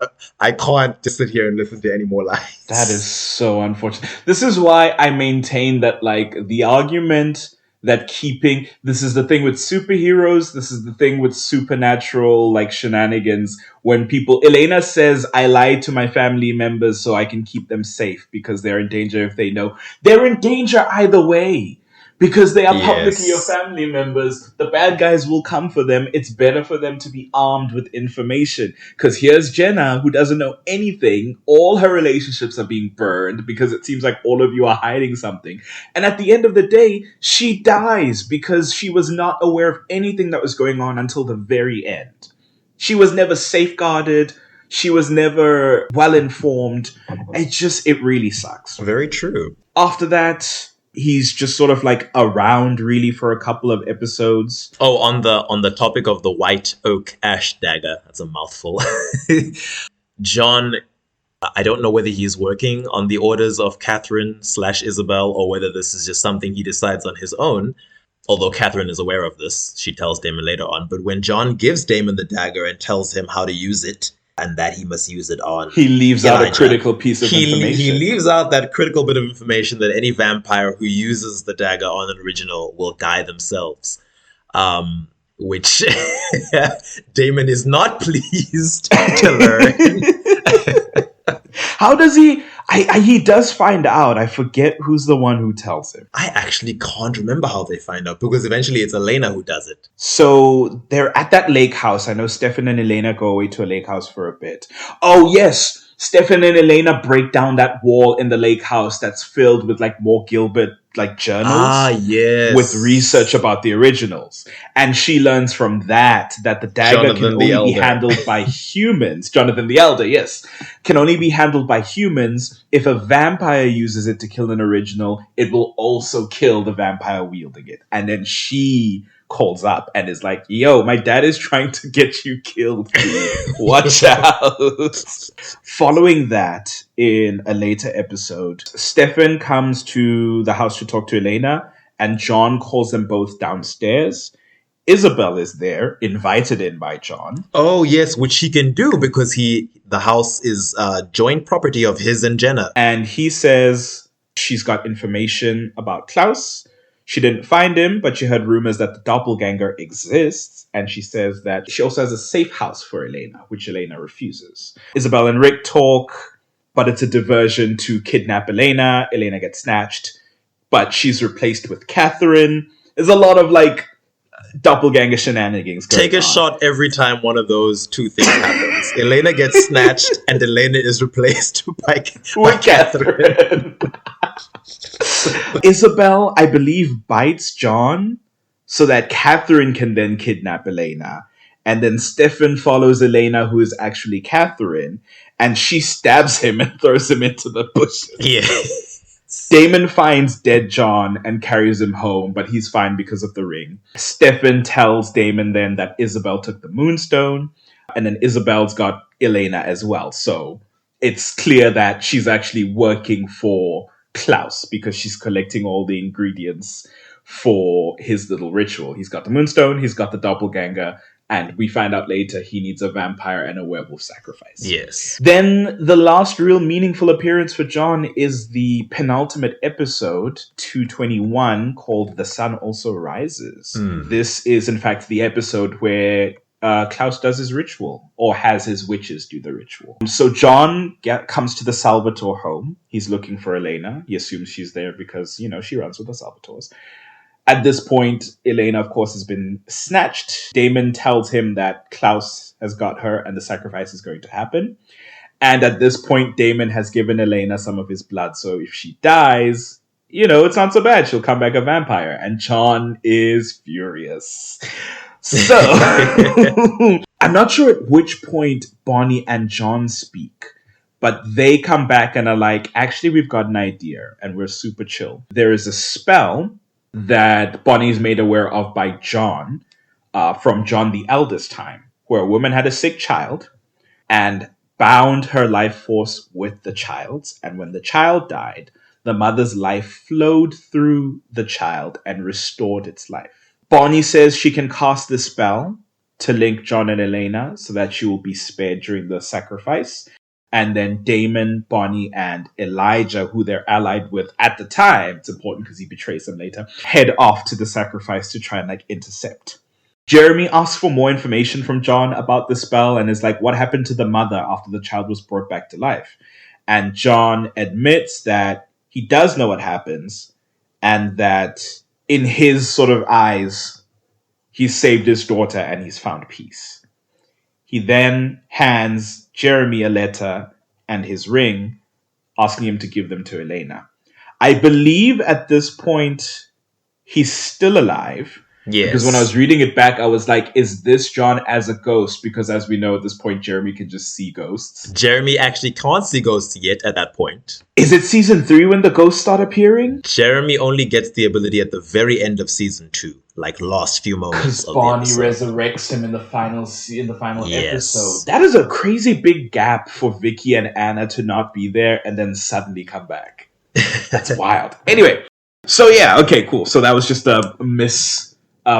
just sit here and listen to any more lies." That is so unfortunate. This is why I maintain that, like, the argument that this is the thing with superheroes, this is the thing with supernatural, like, shenanigans, when Elena says, "I lied to my family members so I can keep them safe because they're in danger if they know." They're in danger either way. Because they are publicly your family members, the bad guys will come for them. It's better for them to be armed with information. Because here's Jenna, who doesn't know anything. All her relationships are being burned because it seems like all of you are hiding something. And at the end of the day, she dies because she was not aware of anything that was going on until the very end. She was never safeguarded. She was never well informed. It really sucks. Very true. After that, he's just sort of like around really for a couple of episodes. Oh, on the topic of the white oak ash dagger, that's a mouthful. John, I don't know whether he's working on the orders of Catherine/Isabel or whether this is just something he decides on his own. Although Catherine is aware of this, she tells Damon later on. But when John gives Damon the dagger and tells him how to use it, and that he must use it on, he leaves out a critical piece of information. He leaves out that critical bit of information that any vampire who uses the dagger on an original will die themselves. Which Damon is not pleased to learn. How does he... he does find out. I forget who's the one who tells him. I actually can't remember how they find out, because eventually it's Elena who does it. So they're at that lake house. I know Stefan and Elena go away to a lake house for a bit. Oh, yes. Stefan and Elena break down that wall in the lake house that's filled with, like, more Gilbert, like, journals. Ah, yes. With research about the originals. And she learns from that the dagger can only be handled by humans. Jonathan the Elder, yes. Can only be handled by humans. If a vampire uses it to kill an original, it will also kill the vampire wielding it. And then she calls up and is like, "Yo, my dad is trying to get you killed. Watch out." Following that, in a later episode, Stefan comes to the house to talk to Elena, and John calls them both downstairs. Isabel is there, invited in by John. Oh, yes, which he can do because the house is joint property of his and Jenna. And he says she's got information about Klaus. She didn't find him, but she heard rumors that the doppelganger exists. And she says that she also has a safe house for Elena, which Elena refuses. Isabel and Rick talk, but it's a diversion to kidnap Elena. Elena gets snatched, but she's replaced with Catherine. There's a lot of, like, doppelganger shenanigans going on. Take a shot every time one of those two things happens. Elena gets snatched and Elena is replaced by Catherine. Isabel, I believe, bites John so that Catherine can then kidnap Elena. And then Stefan follows Elena, who is actually Catherine, and she stabs him and throws him into the bushes. Yeah. Damon finds dead John and carries him home, but he's fine because of the ring. Stefan tells Damon then that Isabel took the Moonstone, and then Isabel's got Elena as well. So it's clear that she's actually working for Klaus because she's collecting all the ingredients for his little ritual. He's got the Moonstone, he's got the doppelganger, and we find out later he needs a vampire and a werewolf sacrifice. Yes. Then the last real meaningful appearance for John is the penultimate episode, 221, called The Sun Also Rises. This is, in fact, the episode where Klaus does his ritual, or has his witches do the ritual. So John comes to the Salvatore home. He's looking for Elena. He assumes she's there because, she runs with the Salvatores. At this point, Elena, of course, has been snatched. Damon tells him that Klaus has got her and the sacrifice is going to happen. And at this point, Damon has given Elena some of his blood. So if she dies, it's not so bad. She'll come back a vampire. And John is furious. So, I'm not sure at which point Bonnie and John speak. But they come back and are like, actually, we've got an idea, and we're super chill. There is a spell that Bonnie's made aware of by John, from John the Eldest time, where a woman had a sick child and bound her life force with the child's. And when the child died, the mother's life flowed through the child and restored its life. Bonnie says she can cast this spell to link John and Elena so that she will be spared during the sacrifice. And then Damon, Bonnie, and Elijah, who they're allied with at the time, it's important because he betrays them later, head off to the sacrifice to try and intercept. Jeremy asks for more information from John about the spell and is like, what happened to the mother after the child was brought back to life? And John admits that he does know what happens and that in his sort of eyes, he's saved his daughter and he's found peace. He then hands Jeremy a letter and his ring, asking him to give them to Elena. I believe at this point, he's still alive. Yes. Because when I was reading it back, I was like, is this John as a ghost? Because as we know at this point, Jeremy can just see ghosts. Jeremy actually can't see ghosts yet at that point. Is it season 3 when the ghosts start appearing? Jeremy only gets the ability at the very end of season 2, last few moments of Bonnie the episode. resurrects him in the final Yes. episode. That is a crazy big gap for Vicky and Anna to not be there and then suddenly come back. That's wild. Anyway, so yeah, okay, cool. So that was just a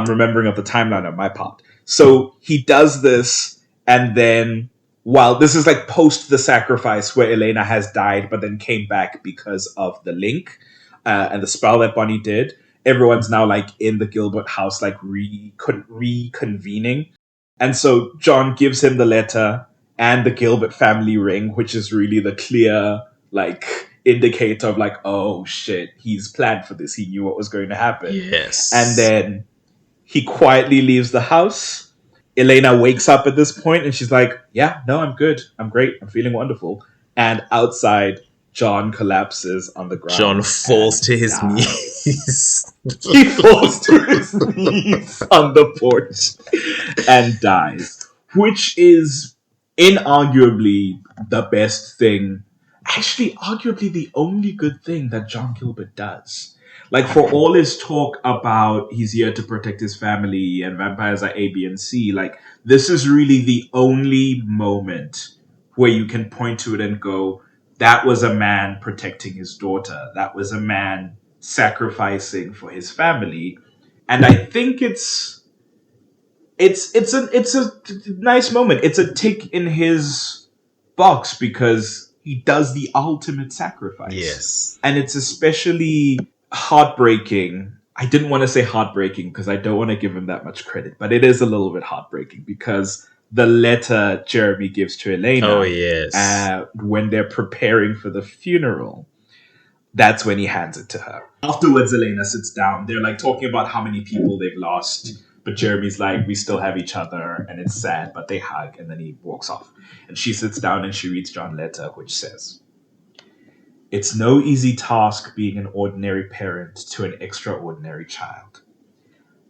remembering of the timeline on my part. So he does this, and then while this is post the sacrifice where Elena has died but then came back because of the link and the spell that Bonnie did, everyone's now in the Gilbert house reconvening. And so John gives him the letter and the Gilbert family ring, which is really the clear indicator of oh shit, he's planned for this, he knew what was going to happen. Yes. And then he quietly leaves the house. Elena wakes up at this point and she's like, yeah, no, I'm good. I'm great. I'm feeling wonderful. And outside, John collapses on the ground. John falls to his dies. knees. He falls to his knees on the porch and dies. Which is inarguably the best thing. Actually, arguably the only good thing that John Gilbert does. For all his talk about he's here to protect his family and vampires are A, B, and C, this is really the only moment where you can point to it and go, that was a man protecting his daughter. That was a man sacrificing for his family. And I think it's a nice moment. It's a tick in his box because he does the ultimate sacrifice. Yes. And it's especially heartbreaking. I didn't want to say heartbreaking because I don't want to give him that much credit, but it is a little bit heartbreaking because the letter Jeremy gives to Elena, oh yes, when they're preparing for the funeral, that's when he hands it to her. Afterwards, Elena sits down. They're talking about how many people they've lost, but Jeremy's like, we still have each other, and it's sad, but they hug, and then he walks off. And she sits down and she reads John's letter, which says, it's no easy task being an ordinary parent to an extraordinary child.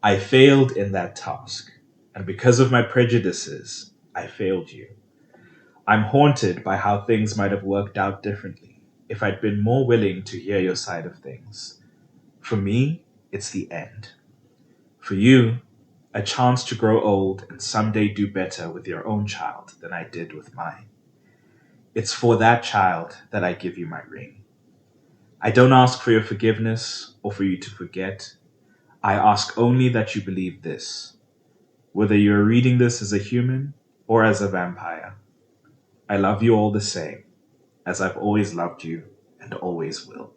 I failed in that task, and because of my prejudices, I failed you. I'm haunted by how things might have worked out differently if I'd been more willing to hear your side of things. For me, it's the end. For you, a chance to grow old and someday do better with your own child than I did with mine. It's for that child that I give you my ring. I don't ask for your forgiveness or for you to forget. I ask only that you believe this. Whether you're reading this as a human or as a vampire, I love you all the same, as I've always loved you and always will.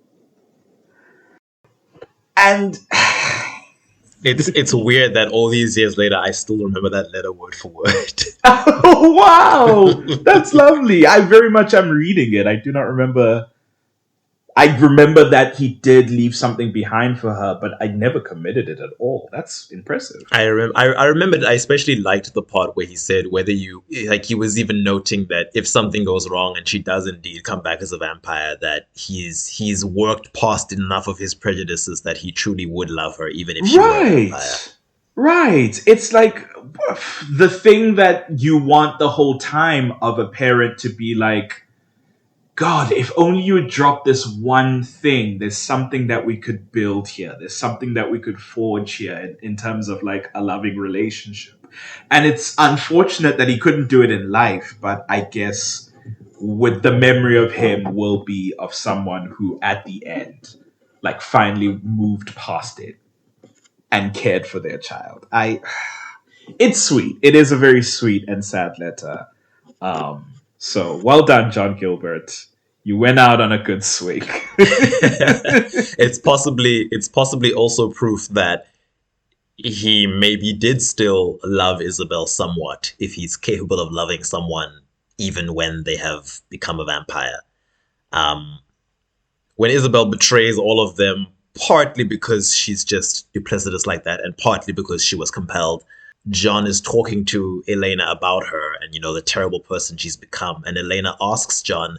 And it's weird that all these years later, I still remember that letter word for word. oh, wow! That's lovely. I very much am reading it. I do not remember. I remember that he did leave something behind for her, but I never committed it at all. That's impressive. I remember I especially liked the part where he said whether you, he was even noting that if something goes wrong and she does indeed come back as a vampire, that he's worked past enough of his prejudices that he truly would love her, even if she were a vampire. Right. It's the thing that you want the whole time of a parent to be like, God, if only you would drop this one thing. There's something that we could build here. There's something that we could forge here in terms of like a loving relationship. And it's unfortunate that he couldn't do it in life, but I guess with the memory of him will be of someone who at the end like finally moved past it and cared for their child. It's sweet. It is a very sweet and sad letter. So well done, John Gilbert. You went out on a good swing. It's possibly also proof that he maybe did still love Isabel somewhat, if he's capable of loving someone even when they have become a vampire. When Isabel betrays all of them, partly because she's just duplicitous like that, and partly because she was compelled, John is talking to Elena about her and, the terrible person she's become. And Elena asks John,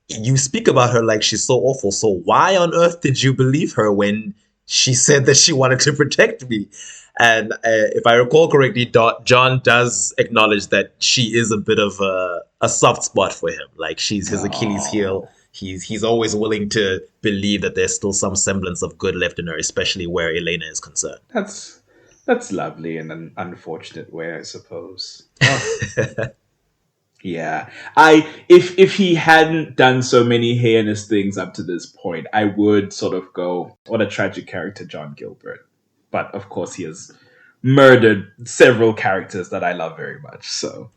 you speak about her like she's so awful, so why on earth did you believe her when she said that she wanted to protect me? And if I recall correctly, John does acknowledge that she is a bit of a soft spot for him. Like, she's his Achilles heel. He's always willing to believe that there's still some semblance of good left in her, especially where Elena is concerned. That's lovely in an unfortunate way, I suppose. Oh. Yeah. If he hadn't done so many heinous things up to this point, I would sort of go, what a tragic character, John Gilbert. But of course he has murdered several characters that I love very much, so,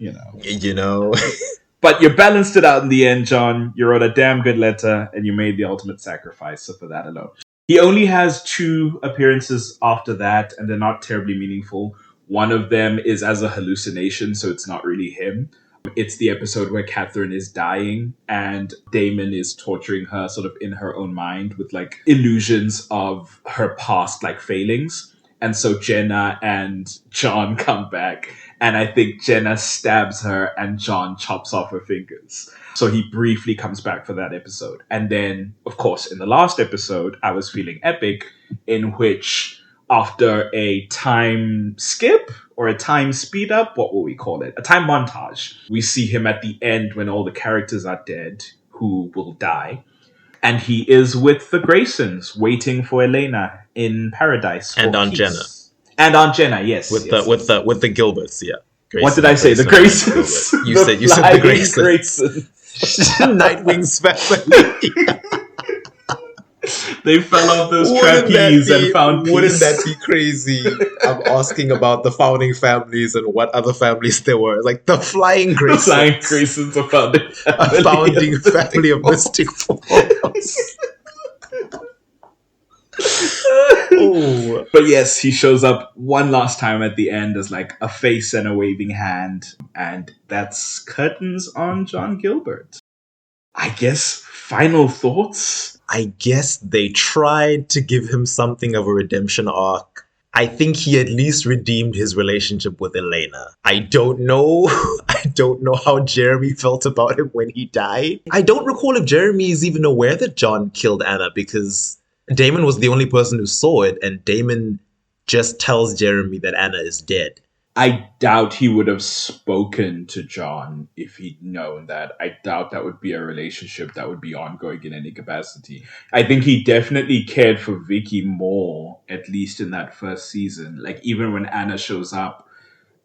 But you balanced it out in the end, John. You wrote a damn good letter, and you made the ultimate sacrifice, so for that alone. He only has 2 appearances after that, and they're not terribly meaningful. One of them is as a hallucination, so it's not really him. It's the episode where Catherine is dying, and Damon is torturing her sort of in her own mind with like illusions of her past like failings. And so Jenna and John come back, and I think Jenna stabs her and John chops off her fingers. So he briefly comes back for that episode. And then, of course, in the last episode, I Was Feeling Epic, in which after a time skip or a time speed up, what will we call it? A time montage. We see him at the end when all the characters are dead who will die. And he is with the Graysons waiting for Elena in paradise. And Aunt Jenna. And Aunt Jenna, yes. With the Gilberts, yeah. Grayson, what did I say? The Graysons. You said the Graysons. Nightwing's family. They fell off those trapeze and found peace. Wouldn't that be crazy? I'm asking about the founding families and what other families there were. Like the Flying Graysons. The Flying Graysons are founding family. A founding family of Mystic Falls. Ooh. But yes, he shows up one last time at the end as like a face and a waving hand. And that's curtains on John Gilbert. I guess final thoughts? I guess they tried to give him something of a redemption arc. I think he at least redeemed his relationship with Elena. I don't know. I don't know how Jeremy felt about it when he died. I don't recall if Jeremy is even aware that John killed Anna, because Damon was the only person who saw it, and Damon just tells Jeremy that Anna is dead. I doubt he would have spoken to John if he'd known that. I doubt that would be a relationship that would be ongoing in any capacity. I think he definitely cared for Vicky more, at least in that first season. Like, even when Anna shows up,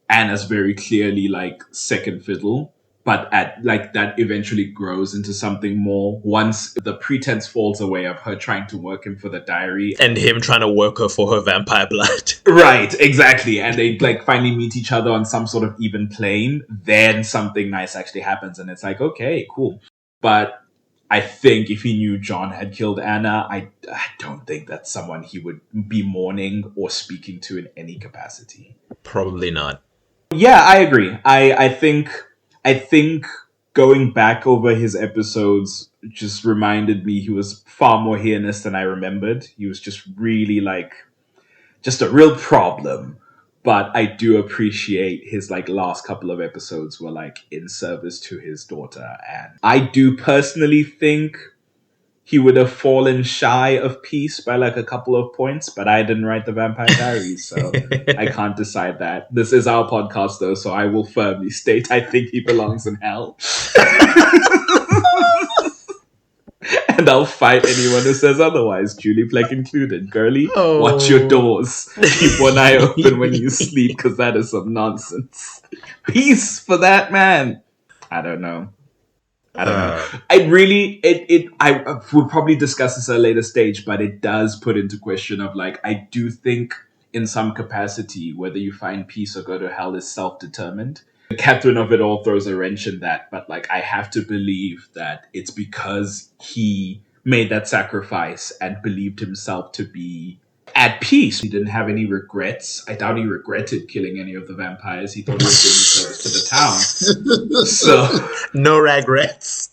Anna's very clearly like second fiddle. But that eventually grows into something more once the pretense falls away of her trying to work him for the diary. And him trying to work her for her vampire blood. Right, exactly. And they like finally meet each other on some sort of even plane. Then something nice actually happens and it's like, okay, cool. But I think if he knew John had killed Anna, I don't think that's someone he would be mourning or speaking to in any capacity. Probably not. Yeah, I agree. I think going back over his episodes just reminded me he was far more heinous than I remembered. He was just really just a real problem. But I do appreciate his last couple of episodes were in service to his daughter. And I do personally think he would have fallen shy of peace by a couple of points, but I didn't write the Vampire Diaries, so I can't decide that. This is our podcast, though, so I will firmly state I think he belongs in hell. And I'll fight anyone who says otherwise, Julie Plec included. Girly, Oh. watch your doors. Keep one eye open when you sleep, because that is some nonsense. Peace for that man. I don't know. I would probably discuss this at a later stage, but it does put into question of like, I do think in some capacity, whether you find peace or go to hell is self-determined. Catherine of it all throws a wrench in that, but like, I have to believe that it's because he made that sacrifice and believed himself to be at peace. He didn't have any regrets. I doubt he regretted killing any of the vampires. He thought he was doing service to the town. So no regrets.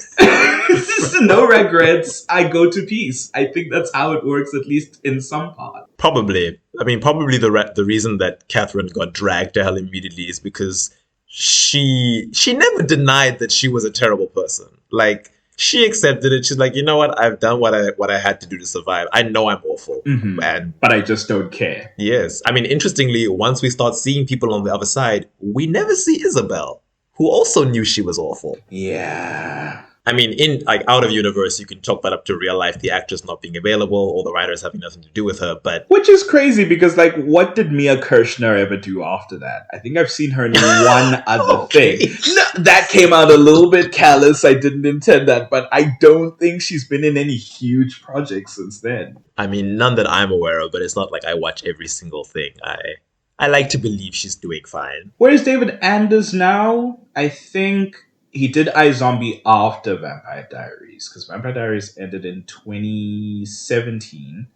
No regrets. I go to peace. I think that's how it works, at least in some part. Probably. I mean, probably the reason that Catherine got dragged to hell immediately is because she never denied that she was a terrible person. Like, she accepted it. She's like, you know what? I've done what I had to do to survive. I know I'm awful. But I just don't care. Yes. I mean, interestingly, once we start seeing people on the other side, we never see Isabel, who also knew she was awful. Yeah. I mean, in like out of universe, you can chalk that up to real life, the actress not being available or the writers having nothing to do with her. But which is crazy because, like, what did Mia Kirshner ever do after that? I think I've seen her in one other thing. No, that came out a little bit callous. I didn't intend that, but I don't think she's been in any huge projects since then. I mean, none that I'm aware of, but it's not like I watch every single thing. I like to believe she's doing fine. Where's David Anders now? I think he did iZombie after Vampire Diaries, because Vampire Diaries ended in 2017.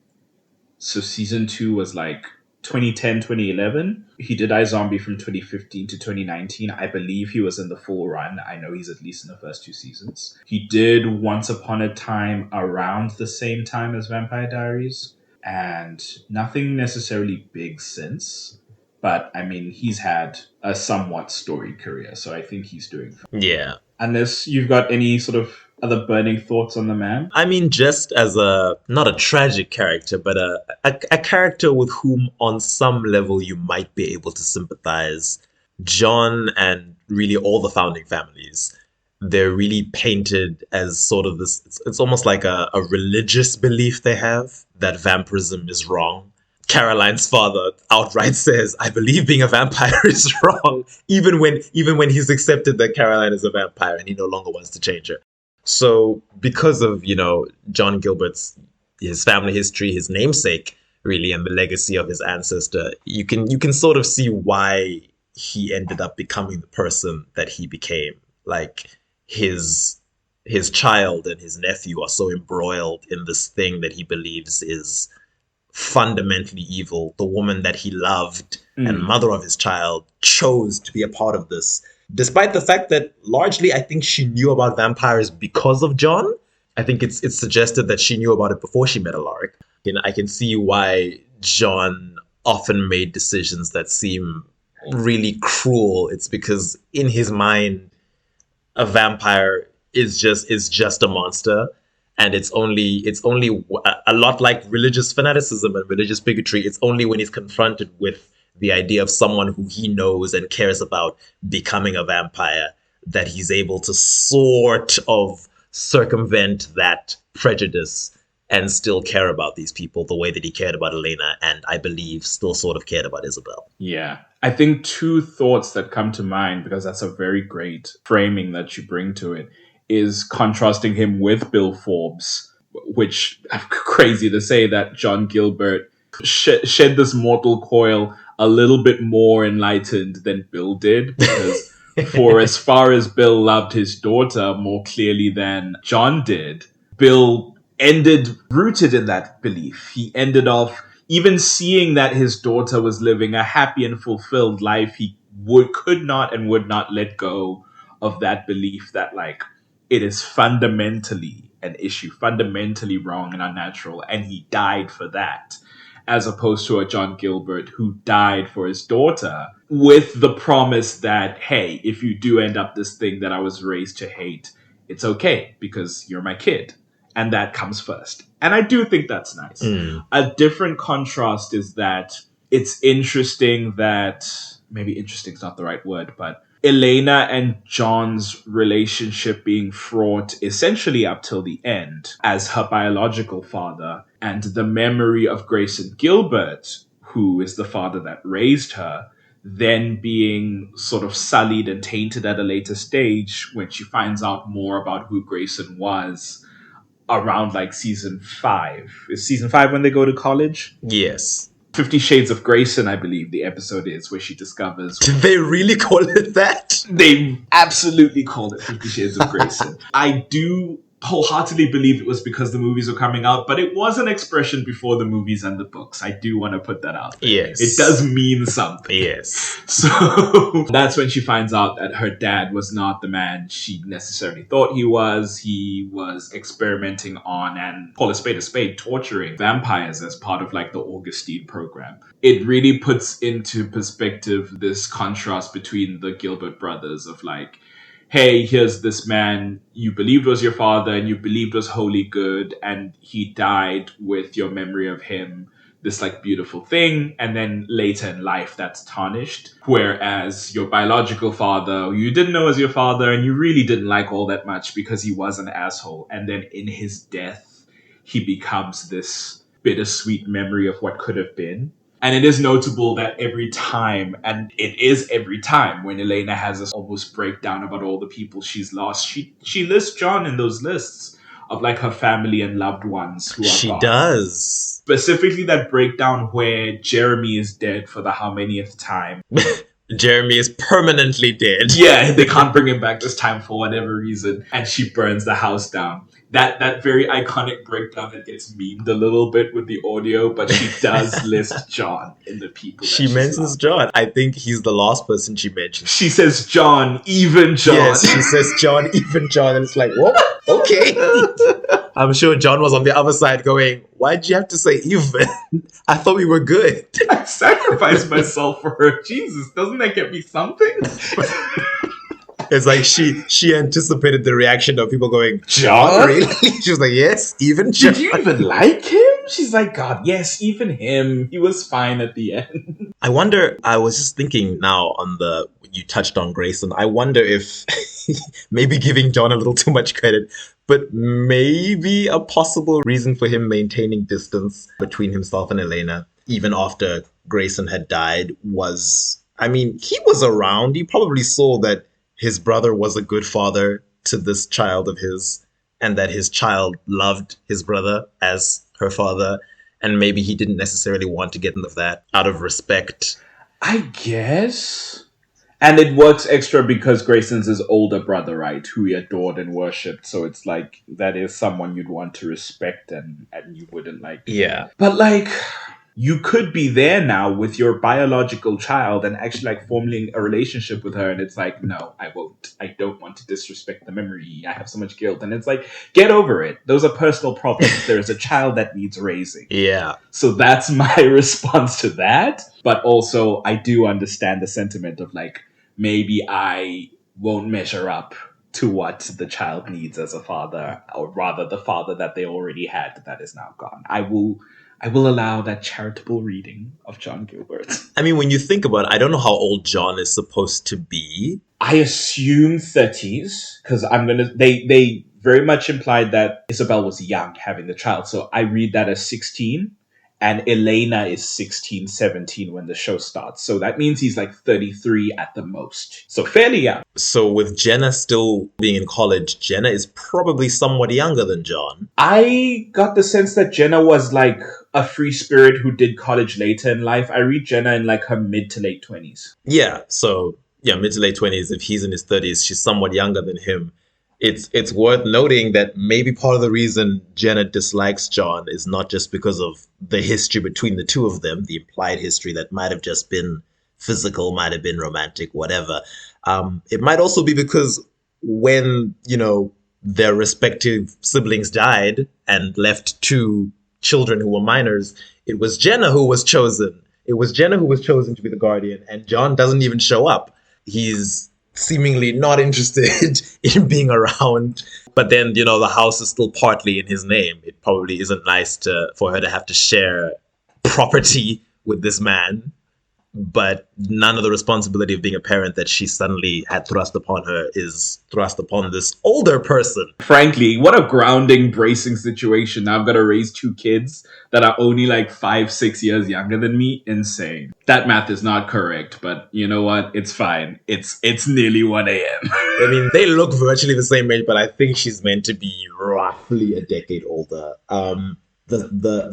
So season 2 was like 2010, 2011. He did iZombie from 2015 to 2019. I believe he was in the full run. I know he's at least in the first 2 seasons. He did Once Upon a Time around the same time as Vampire Diaries, and nothing necessarily big since. But, I mean, he's had a somewhat storied career, so I think he's doing fine. Yeah. Unless you've got any sort of other burning thoughts on the man? I mean, just as not a tragic character, but a character with whom on some level you might be able to sympathize. John and really all the founding families, they're really painted as sort of this, it's almost like a religious belief they have that vampirism is wrong. Caroline's father outright says, I believe being a vampire is wrong, even when he's accepted that Caroline is a vampire and he no longer wants to change her. So because of, John Gilbert's, his family history, his namesake, really, and the legacy of his ancestor, you can sort of see why he ended up becoming the person that he became. Like, his child and his nephew are so embroiled in this thing that he believes is fundamentally evil. The woman that he loved and mother of his child chose to be a part of this, despite the fact that largely I think she knew about vampires because of John. I think it's suggested that she knew about it before she met Alaric. And I can see why John often made decisions that seem really cruel. It's because in his mind, a vampire is just a monster. And it's only a lot like religious fanaticism and religious bigotry. It's only when he's confronted with the idea of someone who he knows and cares about becoming a vampire that he's able to sort of circumvent that prejudice and still care about these people the way that he cared about Elena, and I believe still sort of cared about Isabel. Yeah. I think 2 thoughts that come to mind, because that's a very great framing that you bring to it, is contrasting him with Bill Forbes, which crazy to say that John Gilbert shed this mortal coil a little bit more enlightened than Bill did, because for as far as Bill loved his daughter more clearly than John did, Bill ended rooted in that belief. He ended off even seeing that his daughter was living a happy and fulfilled life. He could not and would not let go of that belief that, like, it is fundamentally an issue, fundamentally wrong and unnatural, and he died for that, as opposed to a John Gilbert who died for his daughter with the promise that, hey, if you do end up this thing that I was raised to hate, it's okay because you're my kid. And that comes first. And I do think that's nice. A different contrast is that it's interesting that, maybe interesting is not the right word, but Elena and John's relationship being fraught essentially up till the end as her biological father, and the memory of Grayson Gilbert, who is the father that raised her, then being sort of sullied and tainted at a later stage when she finds out more about who Grayson was around like season 5. Is season 5 when they go to college? Yes. 50 Shades of Grayson, I believe the episode is, where she discovers... Did they really call it that? They absolutely called it 50 Shades of Grayson. I do wholeheartedly believe it was because the movies were coming out, but it was an expression before the movies and the books. I do want to put that out there. Yes. It does mean something. Yes. So that's when she finds out that her dad was not the man she necessarily thought he was. He was experimenting on, and call a spade, torturing vampires as part of like the Augustine program. It really puts into perspective this contrast between the Gilbert brothers of like, hey, here's this man you believed was your father and you believed was wholly good, and he died with your memory of him, this like beautiful thing, and then later in life that's tarnished. Whereas your biological father, who you didn't know as your father and you really didn't like all that much because he was an asshole, and then in his death he becomes this bittersweet memory of what could have been. And it is notable that every time, and it is every time, when Elena has this almost breakdown about all the people she's lost, she lists John in those lists of like her family and loved ones who are She gone. does. Specifically that breakdown where Jeremy is dead for the how manyth time. Jeremy is permanently dead. Yeah, they can't bring him back this time for whatever reason. And she burns the house down. That very iconic breakdown that gets memed a little bit with the audio, but she does list John in the people. She mentions John. I think he's the last person she mentions. She says John, even John. Yes, she says John, even John. And it's like, whoa, okay. I'm sure John was on the other side going, why'd you have to say even? I thought we were good. I sacrificed myself for her. Jesus, doesn't that get me something? It's like she anticipated the reaction of people going, John? Really? She was like, yes, even John. Did you even like him? She's like, God, yes, even him. He was fine at the end. I wonder, I was just thinking now on you touched on Grayson. I wonder if maybe giving John a little too much credit, but maybe a possible reason for him maintaining distance between himself and Elena, even after Grayson had died, was, I mean, he was around. He probably saw that his brother was a good father to this child of his, and that his child loved his brother as her father, and maybe he didn't necessarily want to get rid of that out of respect. I guess. And it works extra because Grayson's his older brother, right? Who he adored and worshipped. So it's like, that is someone you'd want to respect and you wouldn't like. Yeah. But like, you could be there now with your biological child and actually like forming a relationship with her. And it's like, no, I won't. I don't want to disrespect the memory. I have so much guilt. And it's like, get over it. Those are personal problems. There is a child that needs raising. Yeah. So that's my response to that. But also, I do understand the sentiment of like, maybe I won't measure up to what the child needs as a father, or rather the father that they already had that is now gone. I will allow that charitable reading of John Gilbert. I mean, when you think about it, I don't know how old John is supposed to be. I assume 30s, because they very much implied that Isabel was young having the child. So I read that as 16. And Elena is 16, 17 when the show starts. So that means he's like 33 at the most. So fairly young. So with Jenna still being in college, Jenna is probably somewhat younger than John. I got the sense that Jenna was like a free spirit who did college later in life. I read Jenna in like her mid to late 20s. Yeah, so yeah, mid to late 20s. If he's in his 30s, she's somewhat younger than him. It's worth noting that maybe part of the reason Jenna dislikes John is not just because of the history between the two of them, the implied history that might have just been physical, might have been romantic, whatever. It might also be because when, their respective siblings died and left two children who were minors, it was Jenna who was chosen. It was Jenna who was chosen to be the guardian, and John doesn't even show up. He's seemingly not interested in being around. But then, the house is still partly in his name. It probably isn't nice for her to have to share property with this man. but none of the responsibility of being a parent that she suddenly had thrust upon her is thrust upon this older person. Frankly, what a grounding, bracing situation. Now I've got to raise two kids that are only like 5, 6 years younger than me. Insane. That math is not correct, but you know what? It's fine. It's nearly 1 a.m. I mean, they look virtually the same age, but I think she's meant to be roughly a decade older. The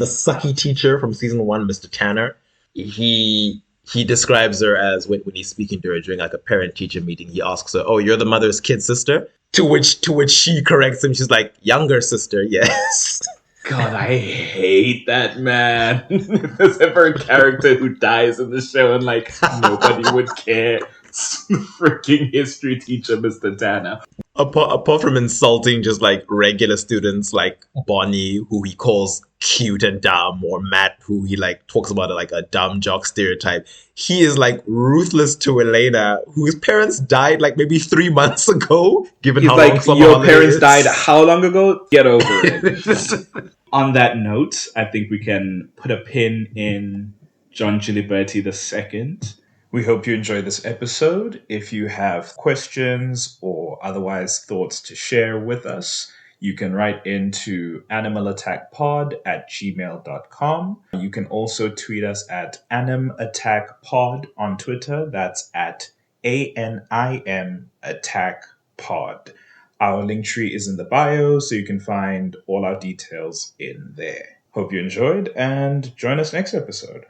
sucky teacher from season 1, Mr. Tanner, he describes her as when he's speaking to her during like a parent teacher meeting, he asks her, "Oh, you're the mother's kid sister?" To which she corrects him. She's like, "Younger sister, yes." God, I hate that man. If there's ever a character who dies in the show and like nobody would care, freaking history teacher, Mr. Tanner. Apart from insulting just like regular students like Bonnie, who he calls cute and dumb, or Matt, who he like talks about like a dumb jock stereotype, he is like ruthless to Elena, whose parents died like maybe 3 months ago. Given He's how like, long summer your holiday parents is. died how long ago? Get over it. On that note, I think we can put a pin in John Gilbert II. We hope you enjoyed this episode. If you have questions or otherwise thoughts to share with us, you can write into animalattackpod@gmail.com. You can also tweet us at animattackpod on Twitter. That's at ANIM Attack Pod. Our link tree is in the bio, so you can find all our details in there. Hope you enjoyed, and join us next episode.